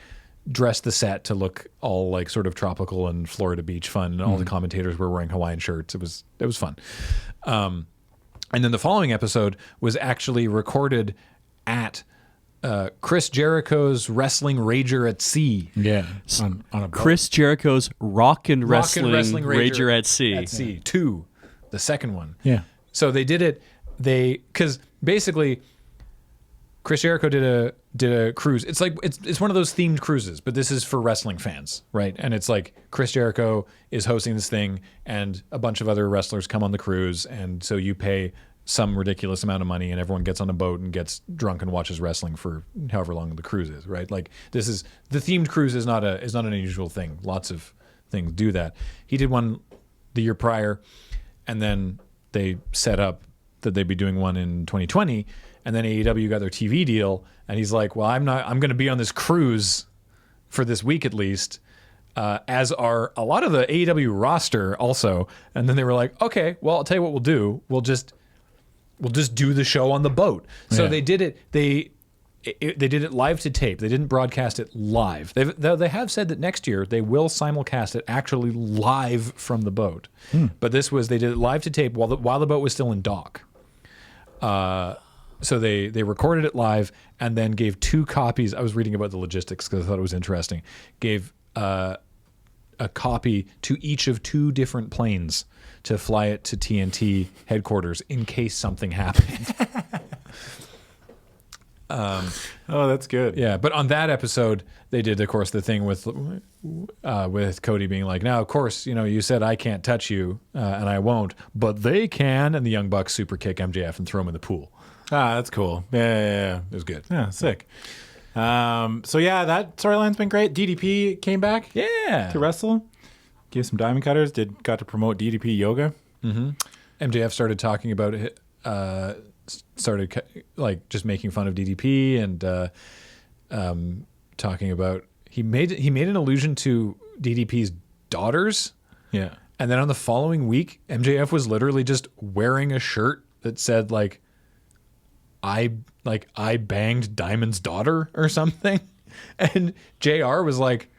dressed the set to look all like sort of tropical and Florida beach fun, and all the commentators were wearing Hawaiian shirts. It was fun. And then the following episode was actually recorded at Chris Jericho's Wrestling Rager at Sea. Yeah. On a boat. Chris Jericho's Rock and Wrestling Rager at Sea. At Sea 2, the second one. Yeah. So they did it. Because basically, Chris Jericho did a cruise. It's like it's one of those themed cruises, but this is for wrestling fans, right? And it's like Chris Jericho is hosting this thing, and a bunch of other wrestlers come on the cruise, and so you pay some ridiculous amount of money, and everyone gets on a boat and gets drunk and watches wrestling for however long the cruise is, right? Like this is the themed cruise is not an unusual thing. Lots of things do that. He did one the year prior, and then they set up that they'd be doing one in 2020, and then AEW got their TV deal, and he's like, well, I'm going to be on this cruise for this week at least, as are a lot of the AEW roster also. And then they were like, okay, well, I'll tell you what we'll do. We'll just do the show on the boat. So Yeah. they did it. they did it live to tape. They didn't broadcast it live. They have said that next year they will simulcast it actually live from the boat. But they did it live to tape while the boat was still in dock. So they recorded it live and then gave 2 copies. I was reading about the logistics because I thought it was interesting. Gave a copy to each of 2 different planes to fly it to TNT headquarters in case something happened. Oh, that's good. Yeah, but on that episode, they did, of course, the thing with Cody being like, "Now, of course, you said I can't touch you, and I won't, but they can." And the Young Bucks super kick MJF and throw him in the pool. Ah, that's cool. Yeah. It was good. Yeah, sick. So yeah, that storyline's been great. DDP came back. Yeah, to wrestle. Gave some diamond cutters. Got to promote DDP yoga. Mm-hmm. MJF started talking about it. Started like just making fun of DDP and talking about he made an allusion to DDP's daughters. Yeah, and then on the following week, MJF was literally just wearing a shirt that said I banged Diamond's daughter or something, and JR was like,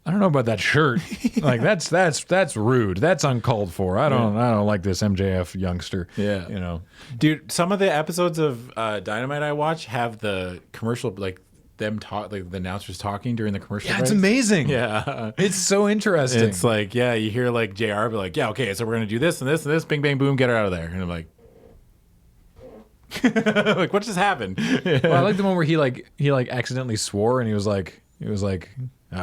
I don't know about that shirt. Like that's rude. That's uncalled for. I don't like this MJF youngster. Yeah. Dude, some of the episodes of Dynamite I watch have the commercial them talk, like the announcers talking during the commercial. Yeah, breaks. it's amazing. Yeah. It's so interesting. It's like, yeah, you hear JR be like, yeah, okay, so we're gonna do this and this and this, bing bang boom, get her out of there. And I'm like like, what just happened? Yeah. Well, I like the one where he accidentally swore and he was like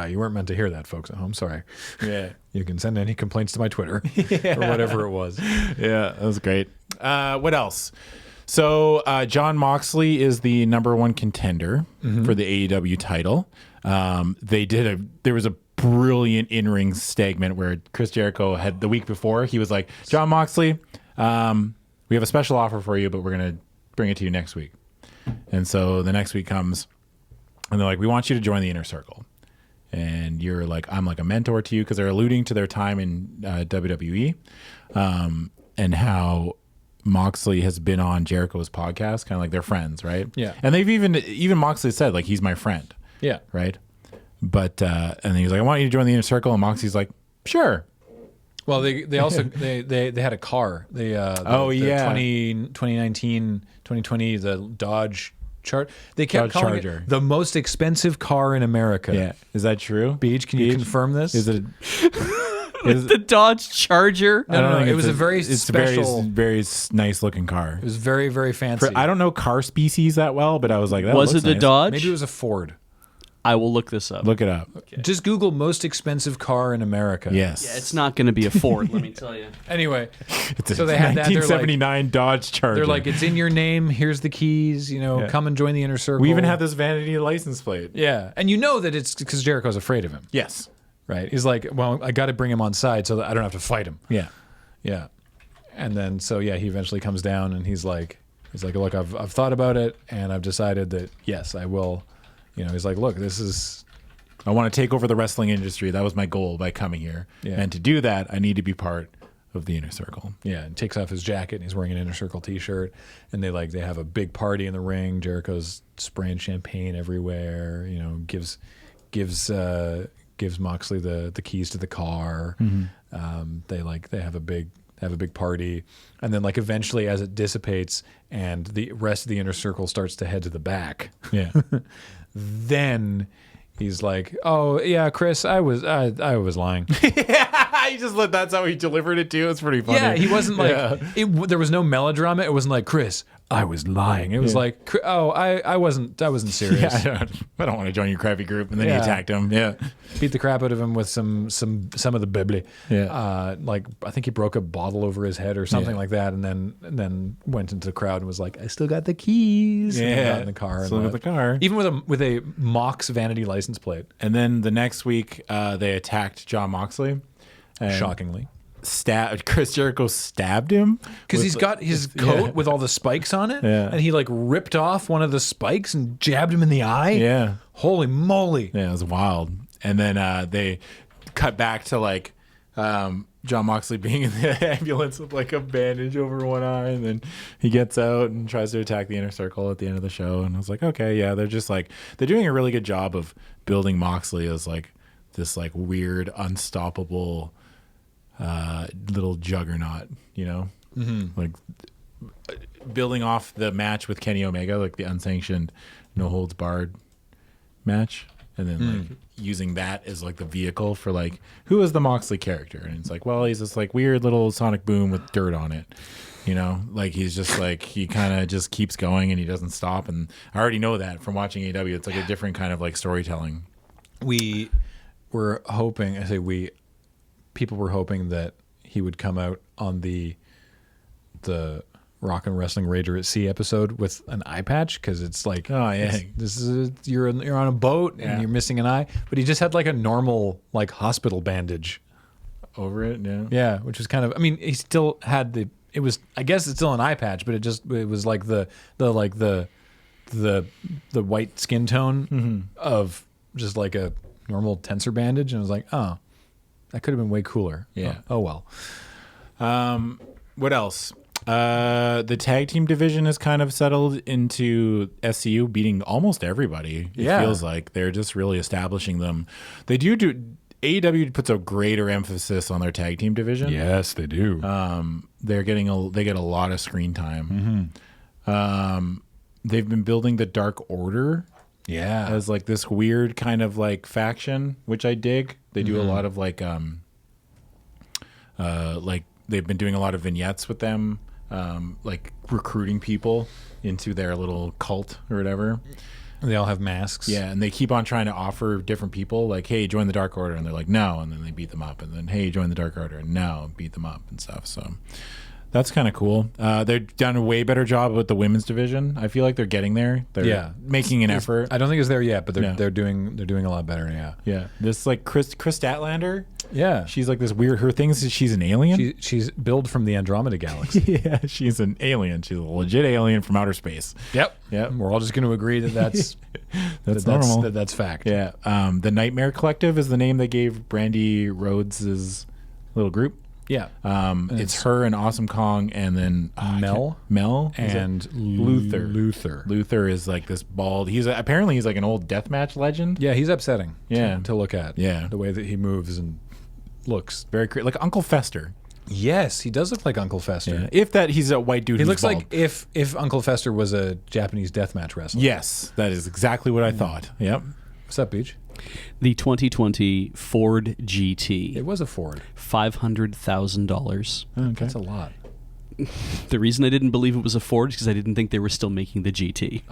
you weren't meant to hear that, folks at home. Sorry. Yeah. You can send any complaints to my Twitter or whatever it was. Yeah, that was great. What else? So Jon Moxley is the #1 contender for the AEW title. There was a brilliant in-ring segment where Chris Jericho had the week before. He was like, Jon Moxley, we have a special offer for you, but we're going to bring it to you next week. And so the next week comes and they're like, we want you to join the Inner Circle. And you're like, I'm like a mentor to you, because they're alluding to their time in WWE and how Moxley has been on Jericho's podcast, kind of like they're friends, right? Yeah. And they've even Moxley said like he's my friend. Yeah. Right. But and then he's like, I want you to join the Inner Circle, and Moxley's like, sure. Well, they also they had a car. The 2019, 2020, the Dodge Charger. They kept calling it the most expensive car in America. Yeah, is that true? Beach, can you confirm this? Is it? The Dodge Charger? I don't know. It was a very special, very nice looking car. It was very, very fancy. I don't know car species that well, but I was like, that was it the nice. Dodge? Maybe it was a Ford. I will look this up. Look it up. Okay. Just Google most expensive car in America. Yes. Yeah, it's not going to be a Ford, let me tell you. Anyway, it's so they had that. 1979 Dodge Charger. They're like, it's in your name. Here's the keys. Come and join the Inner Circle. We even have this vanity license plate. Yeah, and you know that it's because Jericho's afraid of him. Yes. Right. He's like, well, I got to bring him on side so that I don't have to fight him. Yeah. Yeah. And then he eventually comes down and he's like, look, I've thought about it and I've decided that yes, I will. He's like, look, I want to take over the wrestling industry. That was my goal by coming here. Yeah. And to do that, I need to be part of the Inner Circle. Yeah, and takes off his jacket and he's wearing an Inner Circle t-shirt, and they have a big party in the ring. Jericho's spraying champagne everywhere, gives Moxley the keys to the car. They have a big party, and then eventually as it dissipates and the rest of the Inner Circle starts to head to the back. Yeah. Then he's like, "Oh yeah, Chris, I was lying." That's how he delivered it too. It's pretty funny. Yeah, he wasn't there was no melodrama. It wasn't like, Chris, I was lying. It was like, oh, I wasn't serious. Yeah, I don't want to join your crappy group. And then he attacked him. Yeah, beat the crap out of him with some of the bibli. Yeah, I think he broke a bottle over his head or something like that, and then went into the crowd and was like, I still got the keys. Yeah, and got in the car. Still got the car. Even with a Mox vanity license plate. And then the next week, they attacked Jon Moxley. Shockingly. Chris Jericho stabbed him because he's got his coat with all the spikes on it, and he ripped off one of the spikes and jabbed him in the eye. Yeah, holy moly! Yeah, it was wild. And then they cut back to Jon Moxley being in the ambulance with like a bandage over one eye, and then he gets out and tries to attack the Inner Circle at the end of the show. And I was like, okay, yeah, they're just like, they're doing a really good job of building Moxley as like this like weird, unstoppable little juggernaut, you know? Like building off the match with Kenny Omega, like the unsanctioned no holds barred match, and then like using that as like the vehicle for like, who is the Moxley character? And it's like, well, he's this like weird little sonic boom with dirt on it, you know, like he's just like, he kind of just keeps going and he doesn't stop. And I already know that from watching AEW. It's like a different kind of like storytelling. We were hoping, I say we, people were hoping that he would come out on the Rock and Wrestling Rager at Sea episode with an eye patch, because it's like, oh yeah, this is you're on a boat and you're missing an eye, but he just had like a normal like hospital bandage Over it, yeah, which was kind of, I mean, he still had the, it was, I guess it's still an eye patch, but it was like the white skin tone of just like a normal tensor bandage, and I was like, oh, that could have been way cooler. Yeah. Oh well. What else? The tag team division has kind of settled into SCU beating almost everybody. It feels like they're just really establishing them. They do AEW puts a greater emphasis on their tag team division. Yes, they do. They get a lot of screen time. They've been building the Dark Order. Yeah. As like this weird kind of like faction, which I dig. They do a lot of like they've been doing a lot of vignettes with them, like recruiting people into their little cult or whatever. They all have masks. Yeah, and they keep on trying to offer different people, like, hey, join the Dark Order, and they're like, no, and then they beat them up, and then, hey, join the Dark Order, and no, beat them up and stuff. So that's kind of cool. They've done a way better job with the women's division. I feel like they're getting there. They're making an effort. I don't think it's there yet, but they're doing a lot better. Yeah. Yeah. This like Chris Statlander. Yeah. She's like this weird. Her thing is she's an alien. She's billed from the Andromeda Galaxy. Yeah, she's an alien. She's a legit alien from outer space. Yep. Yep. We're all just going to agree that's normal. That's fact. Yeah. The Nightmare Collective is the name they gave Brandy Rhodes' little group. Yeah. It's her and Awesome Kong, and then Mel and Luther. Luther is like this bald. Apparently he's like an old deathmatch legend. Yeah, he's upsetting. Yeah. To look at. Yeah. The way that he moves and looks very like Uncle Fester. Yes, he does look like Uncle Fester. Yeah. If that he's a white dude. He who's looks bald. like if Uncle Fester was a Japanese deathmatch wrestler. Yes, that is exactly what I thought. Yep. What's up, Beach? The 2020 Ford GT. It was a Ford. $500,000. Okay. That's a lot. The reason I didn't believe it was a Ford is because I didn't think they were still making the GT.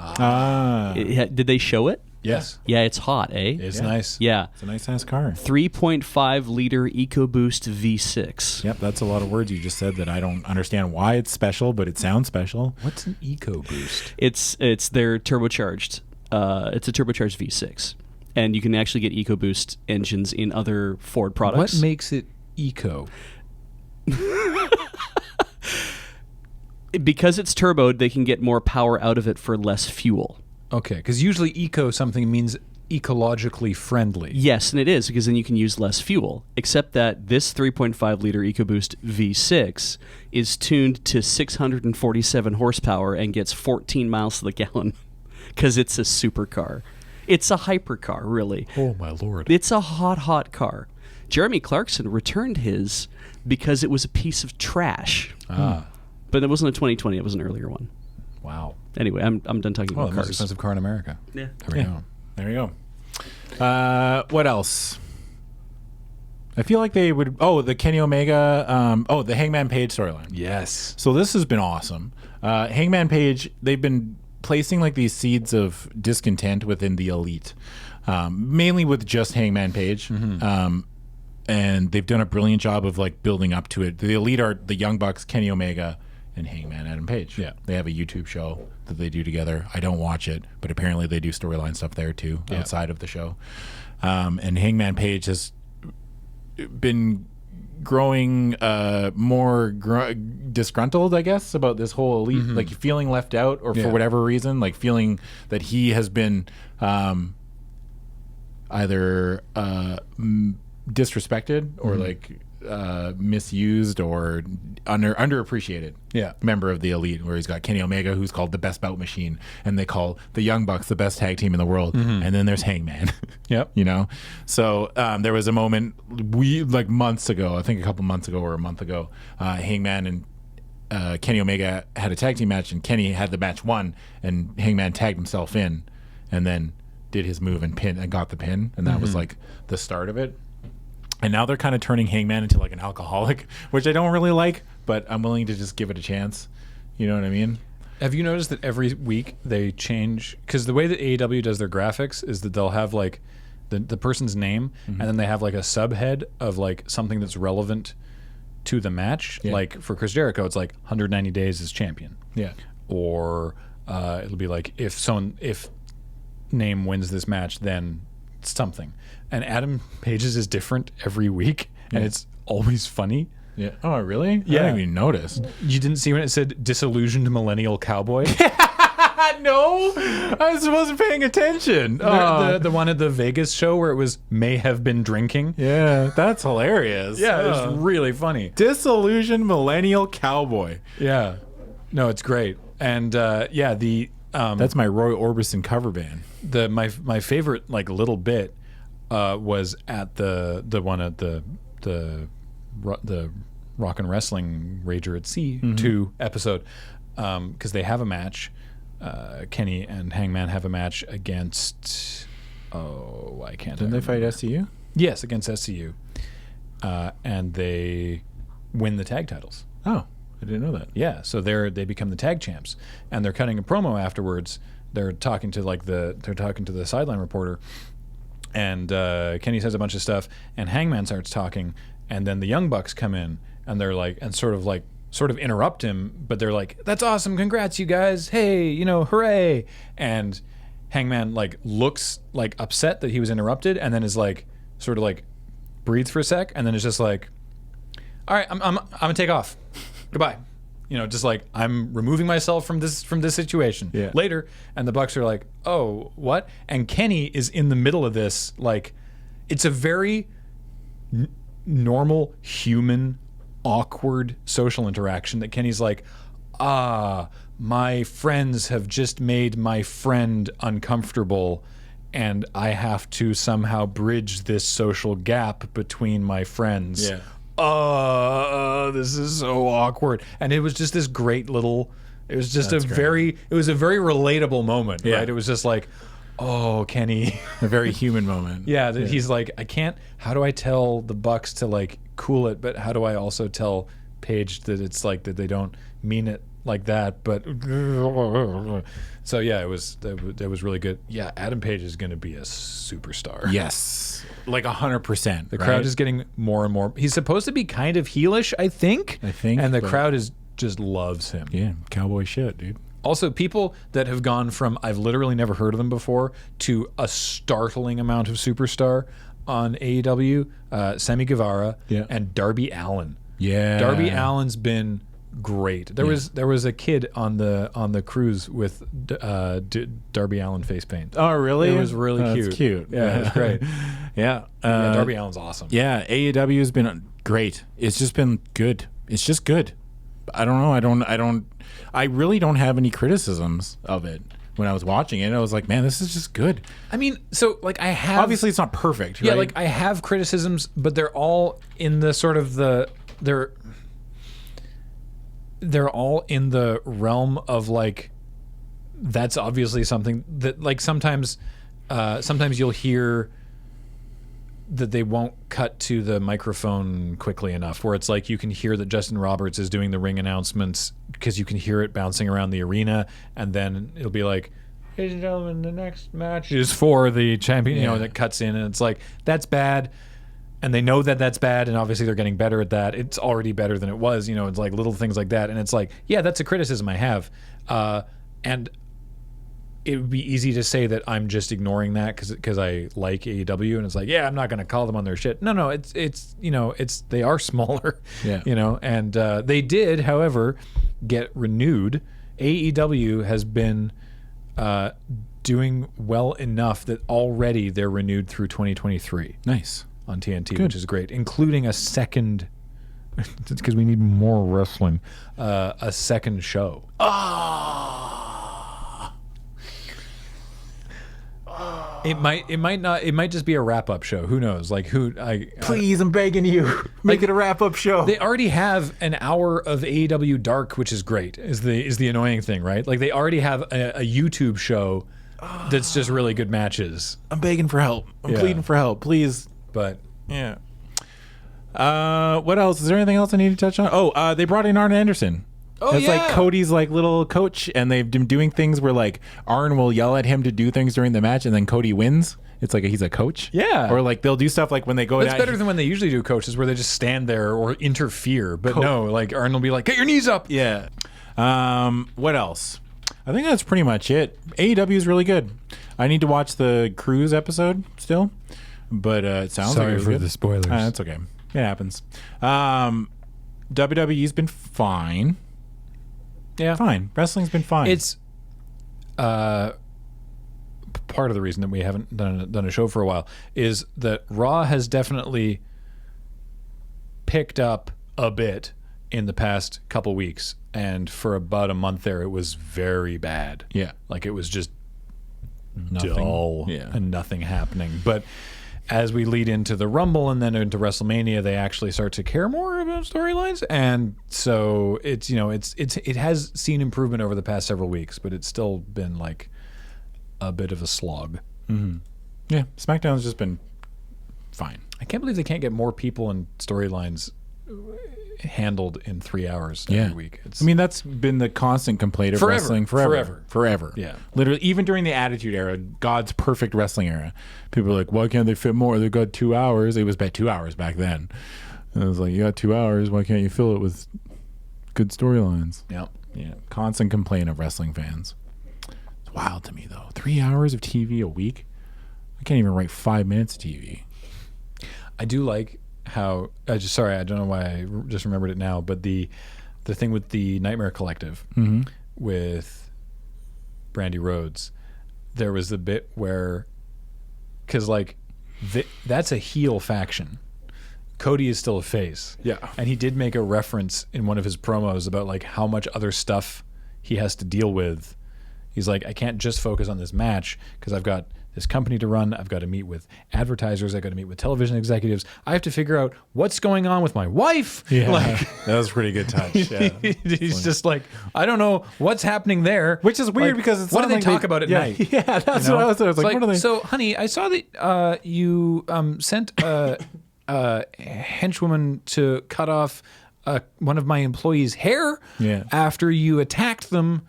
Did they show it? Yes. Yeah, it's hot, eh? It's nice. Yeah. It's a nice ass car. 3.5 liter EcoBoost V6. Yep, that's a lot of words you just said that I don't understand why it's special, but it sounds special. What's an EcoBoost? It's their turbocharged. It's a turbocharged V6, and you can actually get EcoBoost engines in other Ford products. What makes it eco? Because it's turboed, they can get more power out of it for less fuel. Okay, because usually eco something means ecologically friendly. Yes, and it is, because then you can use less fuel. Except that this 3.5 liter EcoBoost V6 is tuned to 647 horsepower and gets 14 miles to the gallon, because it's a supercar. It's a hypercar, really. Oh my lord! It's a hot car. Jeremy Clarkson returned his because it was a piece of trash. But it wasn't a 2020; it was an earlier one. Wow. Anyway, I'm done talking about the cars. most expensive car in America. Yeah. There we go. There you go. What else? I feel like they would. Oh, the Kenny Omega. The Hangman Page storyline. Yes. So this has been awesome. Hangman Page. They've been placing like these seeds of discontent within the elite, mainly with just Hangman Page. And they've done a brilliant job of like building up to it. The elite are the Young Bucks, Kenny Omega, and Hangman Adam Page. Yeah. They have a YouTube show that they do together. I don't watch it, but apparently they do storyline stuff there too, outside of the show. And Hangman Page has been growing more disgruntled, I guess, about this whole elite, like feeling left out, or for whatever reason, like feeling that he has been either disrespected or like misused or underappreciated Yeah. member of the Elite, where he's got Kenny Omega, who's called the best bout machine, and they call the Young Bucks the best tag team in the world, and then there's Hangman. Yep. You know, so there was a moment months ago, I think a couple months ago or a month ago, Hangman and Kenny Omega had a tag team match, and Kenny had the match won, and Hangman tagged himself in, and then did his move and got the pin, and that was like the start of it. And now they're kind of turning Hangman into like an alcoholic, which I don't really like, but I'm willing to just give it a chance. You know what I mean? Have you noticed that every week they change? Because the way that AEW does their graphics is that they'll have like the person's name, and then they have like a subhead of like something that's relevant to the match. Yeah. Like for Chris Jericho, it's like 190 days as champion. Yeah. Or it'll be like if name wins this match, then something. And Adam Page's is different every week, and it's always funny. Yeah. Oh, really? Yeah. I didn't even notice. You didn't see when it said disillusioned millennial cowboy? No, I just wasn't paying attention. The one at the Vegas show where it was may have been drinking. Yeah, that's hilarious. Yeah, it was really funny. Disillusioned millennial cowboy. Yeah. No, it's great. And That's my Roy Orbison cover band. my favorite like little bit was at the one at the Rock and Wrestling Rager at Sea 2 episode, because they have a match. Kenny and Hangman have a match against Didn't they fight SCU? Yes, against SCU, and they win the tag titles. Oh, I didn't know that. Yeah, so they become the tag champs, and they're cutting a promo afterwards. They're talking to the sideline reporter, and Kenny says a bunch of stuff, and Hangman starts talking, and then the Young Bucks come in, and they're like, and sort of interrupt him, but they're like, "That's awesome, congrats, you guys! Hey, hooray!" And Hangman like looks like upset that he was interrupted, and then is like, sort of like, breathes for a sec, and then is just like, "All right, I'm gonna take off. Goodbye." Just like, I'm removing myself from this situation. Yeah. Later, and the Bucks are like, "Oh, what?" And Kenny is in the middle of this. Like, it's a very normal, human, awkward social interaction that Kenny's like, my friends have just made my friend uncomfortable, and I have to somehow bridge this social gap between my friends. Yeah. This is so awkward. And it was just this great little, it was just That's it great. was a very relatable moment, Yeah. right? It was just like, oh, Kenny. A very human moment. Yeah, that he's like, how do I tell the Bucks to like cool it, but how do I also tell Paige that it's like that they don't mean it like that, but so yeah, it was really good. Yeah, Adam Page is going to be a superstar. Yes. Like 100%. The crowd is getting more and more. He's supposed to be kind of heelish, I think. And the crowd just loves him. Yeah, cowboy shit, dude. Also, people that have gone from I've literally never heard of them before to a startling amount of superstar on AEW, Sammy Guevara and Darby Allin. Yeah. Darby Allin's been great. There was a kid on the cruise with Darby Allin face paint. Oh, really? It was really cute. That's cute. Yeah, it was great. Yeah. Darby Allin's awesome. Yeah, AEW has been great. It's just been good. It's just good. I don't know. I really don't have any criticisms of it. When I was watching it, I was like, man, this is just good. I mean, so like I have obviously it's not perfect, yeah, right? like I have criticisms, but they're all in the sort of they're all in the realm of like, that's obviously something that like sometimes you'll hear that they won't cut to the microphone quickly enough, where it's like you can hear that Justin Roberts is doing the ring announcements because you can hear it bouncing around the arena, and then it'll be like, ladies and gentlemen, the next match is for the champion, and it cuts in, and it's like, that's bad. And they know that that's bad, and obviously they're getting better at that. It's already better than it was, it's like little things like that. And it's like, yeah, that's a criticism I have. And it would be easy to say that I'm just ignoring that because I like AEW, and it's like, yeah, I'm not going to call them on their shit. No, it's they are smaller, and they did, however, get renewed. AEW has been doing well enough that already they're renewed through 2023. Nice. on TNT, which is great, including a second. It's because we need more wrestling. A second show. It might just be a wrap-up show. Who knows? Like Please, I'm begging you, make it a wrap-up show. They already have an hour of AEW Dark, which is great. Is the annoying thing, right? Like they already have a YouTube show that's just really good matches. I'm begging for help. I'm pleading for help, please. But yeah. What else? Is there anything else I need to touch on? Oh, they brought in Arn Anderson. Oh, it's like Cody's like little coach, and they've been doing things where like Arn will yell at him to do things during the match, and then Cody wins. It's like he's a coach. Yeah. Or like they'll do stuff like when they go. That's better than when they usually do coaches, where they just stand there or interfere. But no, like Arn will be like, "Get your knees up." Yeah. What else? I think that's pretty much it. AEW is really good. I need to watch the Cruise episode still, but it sounds Sorry like for the spoilers. That's okay. It happens. WWE's been fine. Yeah, fine. Wrestling's been fine. It's part of the reason that we haven't done a show for a while is that Raw has definitely picked up a bit in the past couple weeks, and for about a month there, it was very bad. Yeah, like it was just nothing. Dull and nothing happening. But as we lead into the Rumble and then into WrestleMania, they actually start to care more about storylines, and so it's it has seen improvement over the past several weeks, but it's still been like a bit of a slog. Mm-hmm. Yeah, SmackDown's just been fine. I can't believe they can't get more people and storylines handled in 3 hours every week. I mean, that's been the constant complaint of wrestling forever. Yeah. Literally, even during the Attitude Era, God's perfect wrestling era, people are like, why can't they fit more? They've got 2 hours. It was about 2 hours back then. And it was like, you got 2 hours. Why can't you fill it with good storylines? Yeah. Yeah. Constant complaint of wrestling fans. It's wild to me, though. 3 hours of TV a week? I can't even write 5 minutes of TV. I do like how I don't know why I just remembered it now, but the thing with the Nightmare Collective with Brandy Rhodes, there was the bit where, because like that's a heel faction, Cody is still a face, and he did make a reference in one of his promos about like how much other stuff he has to deal with. He's like, I can't just focus on this match because I've got this company to run. I've got to meet with advertisers. I've got to meet with television executives. I have to figure out what's going on with my wife. Yeah, like, that was a pretty good touch. Yeah. He's just like, I don't know what's happening there. Which is weird because it's what do they like talk about at night? Yeah, that's what I was like, what are they? So, honey, I saw that you sent a henchwoman to cut off one of my employees' hair after you attacked them.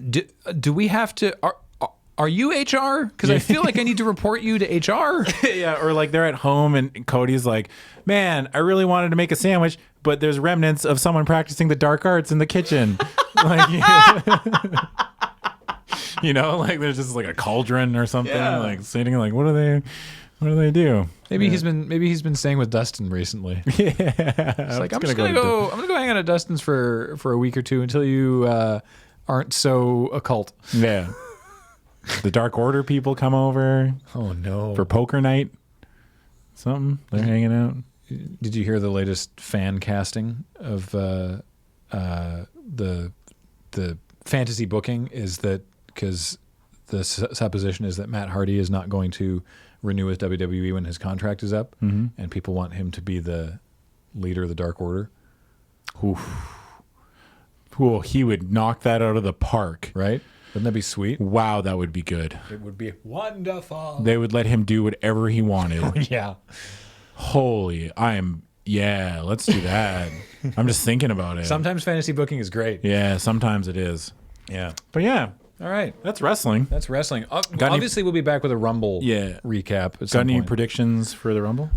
Do we have to? Are you HR? Because I feel like I need to report you to HR. Yeah, or like they're at home and Cody's like, man, I really wanted to make a sandwich, but there's remnants of someone practicing the dark arts in the kitchen. Like, you know, like there's just like a cauldron or something, like sitting like, what do they do? Maybe he's been staying with Dustin recently. Yeah, it's like I'm gonna go hang out at Dustin's for a week or two until you aren't so occult. Yeah. The Dark Order people come over. Oh no! For poker night, something they're hanging out. Did you hear the latest fan casting of the fantasy booking? Is that because the supposition is that Matt Hardy is not going to renew with WWE when his contract is up, and people want him to be the leader of the Dark Order? Oof. Well, he would knock that out of the park, right? Wouldn't that be sweet? Wow, that would be good. It would be wonderful. They would let him do whatever he wanted. Yeah. Let's do that. I'm just thinking about it. Sometimes fantasy booking is great. Yeah, sometimes it is. Yeah. But yeah. All right. That's wrestling. Obviously, we'll be back with a Rumble recap at some point. Got any point. predictions for the Rumble?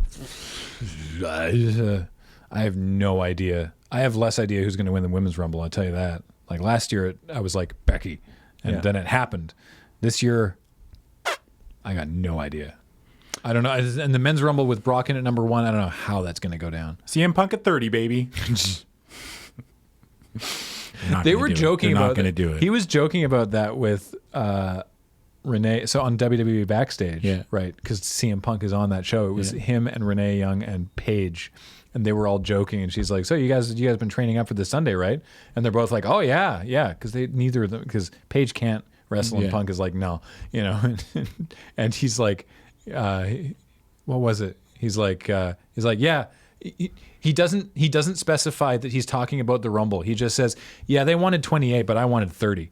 I have no idea. I have less idea who's going to win the Women's Rumble, I'll tell you that. Like last year, I was like Becky, and then it happened. This year, I got no idea. I don't know. And the Men's Rumble with Brock in at number 1, I don't know how that's going to go down. CM Punk at 30, baby. They were joking about not going to do it. He was joking about that with Renee. So on WWE Backstage, Yeah. right? Because CM Punk is on that show. It was him and Renee Young and Paige, and they were all joking. And she's like, "So you guys been training up for this Sunday, right?" And they're both like, "Oh yeah, yeah." Because neither of them, because Paige can't wrestle, and Punk is like, "No," you know. And he's like, "What was it?" He's like, "Yeah." He doesn't specify that he's talking about the Rumble. He just says, "Yeah, they wanted 28, but I wanted 30."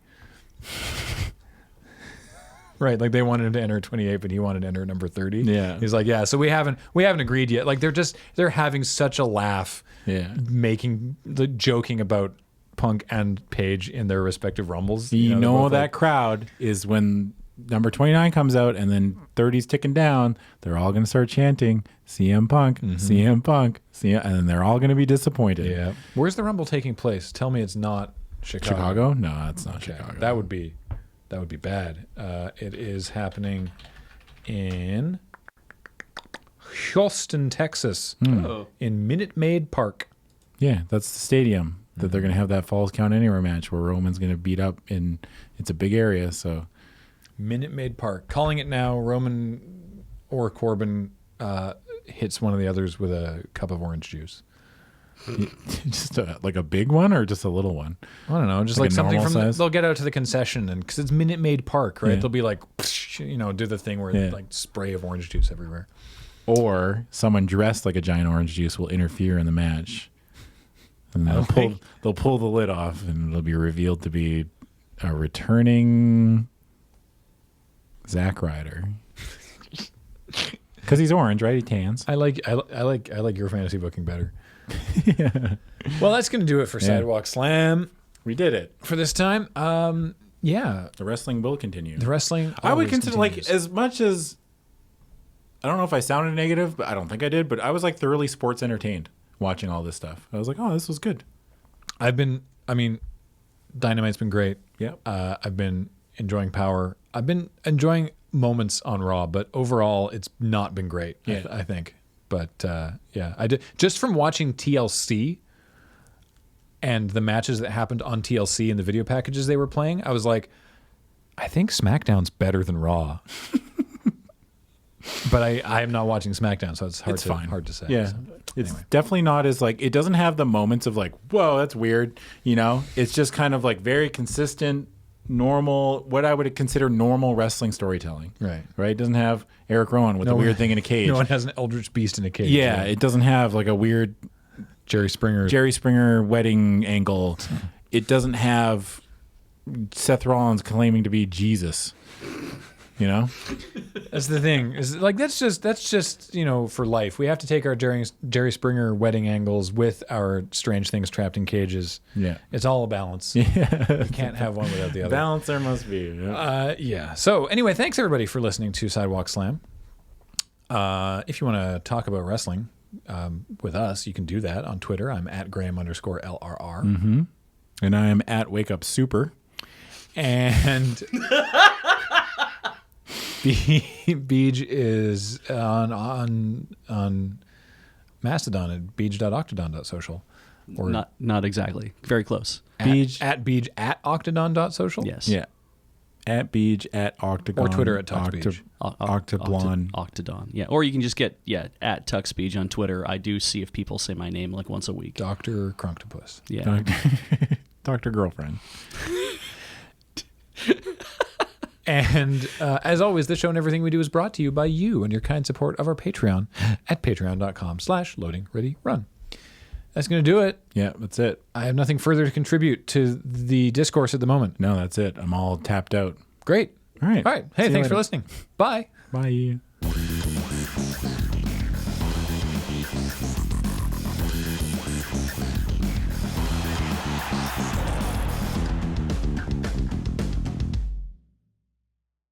Right, like they wanted him to enter 28, but he wanted to enter number 30. Yeah. He's like, "Yeah, so we haven't agreed yet." Like they're having such a laugh, joking about Punk and Paige in their respective Rumbles. You know that crowd is when number 29 comes out and then 30's ticking down, they're all going to start chanting CM Punk, CM Punk, and then they're all going to be disappointed. Yeah. Where's the Rumble taking place? Tell me it's not Chicago. No, it's not Chicago. That would be bad. It is happening in Houston, Texas, in Minute Maid Park. Yeah, that's the stadium that they're going to have that Falls Count Anywhere match where Roman's going to beat up in. It's a big area, so. Minute Maid Park. Calling it now. Roman or Corbin hits one of the others with a cup of orange juice. Just like a big one or just a little one? I don't know. Just like something from size? they'll get out to the concession, and because it's Minute Maid Park, right? They'll be like, do the thing where they like spray of orange juice everywhere. Or someone dressed like a giant orange juice will interfere in the match. And they'll pull the lid off, and it'll be revealed to be a returning Zack Ryder. Because he's orange, right? He tans. I like your fantasy booking better. Well, that's going to do it for Sidewalk Slam. We did it for this time. The wrestling will continue. The wrestling. I would consider continues. like as much as I don't know if I sounded negative, but I don't think I did. But I was like thoroughly sports entertained watching all this stuff. I was like, oh, this was good. Dynamite's been great. Yeah. I've been enjoying Power. I've been enjoying moments on Raw, but overall, it's not been great. Yeah. I think. But I did just from watching TLC and the matches that happened on TLC and the video packages they were playing. I was like, I think SmackDown's better than Raw. But I am not watching SmackDown, so it's hard to say. Yeah, so, it's anyway. definitely not as like it doesn't have the moments of like, whoa, that's weird. You know, it's just kind of like very consistent, normal, what I would consider normal wrestling storytelling. Right. It doesn't have Eric Rowan with a weird thing in a cage. No one has an Eldritch Beast in a cage. Yeah, it doesn't have like a weird Jerry Springer wedding angle. It doesn't have Seth Rollins claiming to be Jesus. You know, that's the thing. Is like that's just for life. We have to take our Jerry Springer wedding angles with our Strange Things Trapped in Cages. Yeah, it's all a balance. Yeah, you can't have one without the other. Balance there must be. Yeah. So anyway, thanks everybody for listening to Sidewalk Slam. If you want to talk about wrestling with us, you can do that on Twitter. I'm at Graham_LRR. Mm-hmm. And I am at Wake Up Super. And Beej is on Mastodon at beej.octodon.social. Or not exactly. Very close. Beej at octodon.social? Yes. Yeah. At Beej at Octagon. Or Twitter at TuxBeej. Octodon. Yeah. Or you can just get at TuxBeej on Twitter. I do see if people say my name like once a week. Dr. Crunctopus. Yeah. Dr. Girlfriend. And as always, this show and everything we do is brought to you by you and your kind support of our Patreon at patreon.com/LoadingReadyRun. That's going to do it. Yeah, that's it. I have nothing further to contribute to the discourse at the moment. No, that's it. I'm all tapped out. Great. All right. Hey, thanks for listening. Bye. Bye.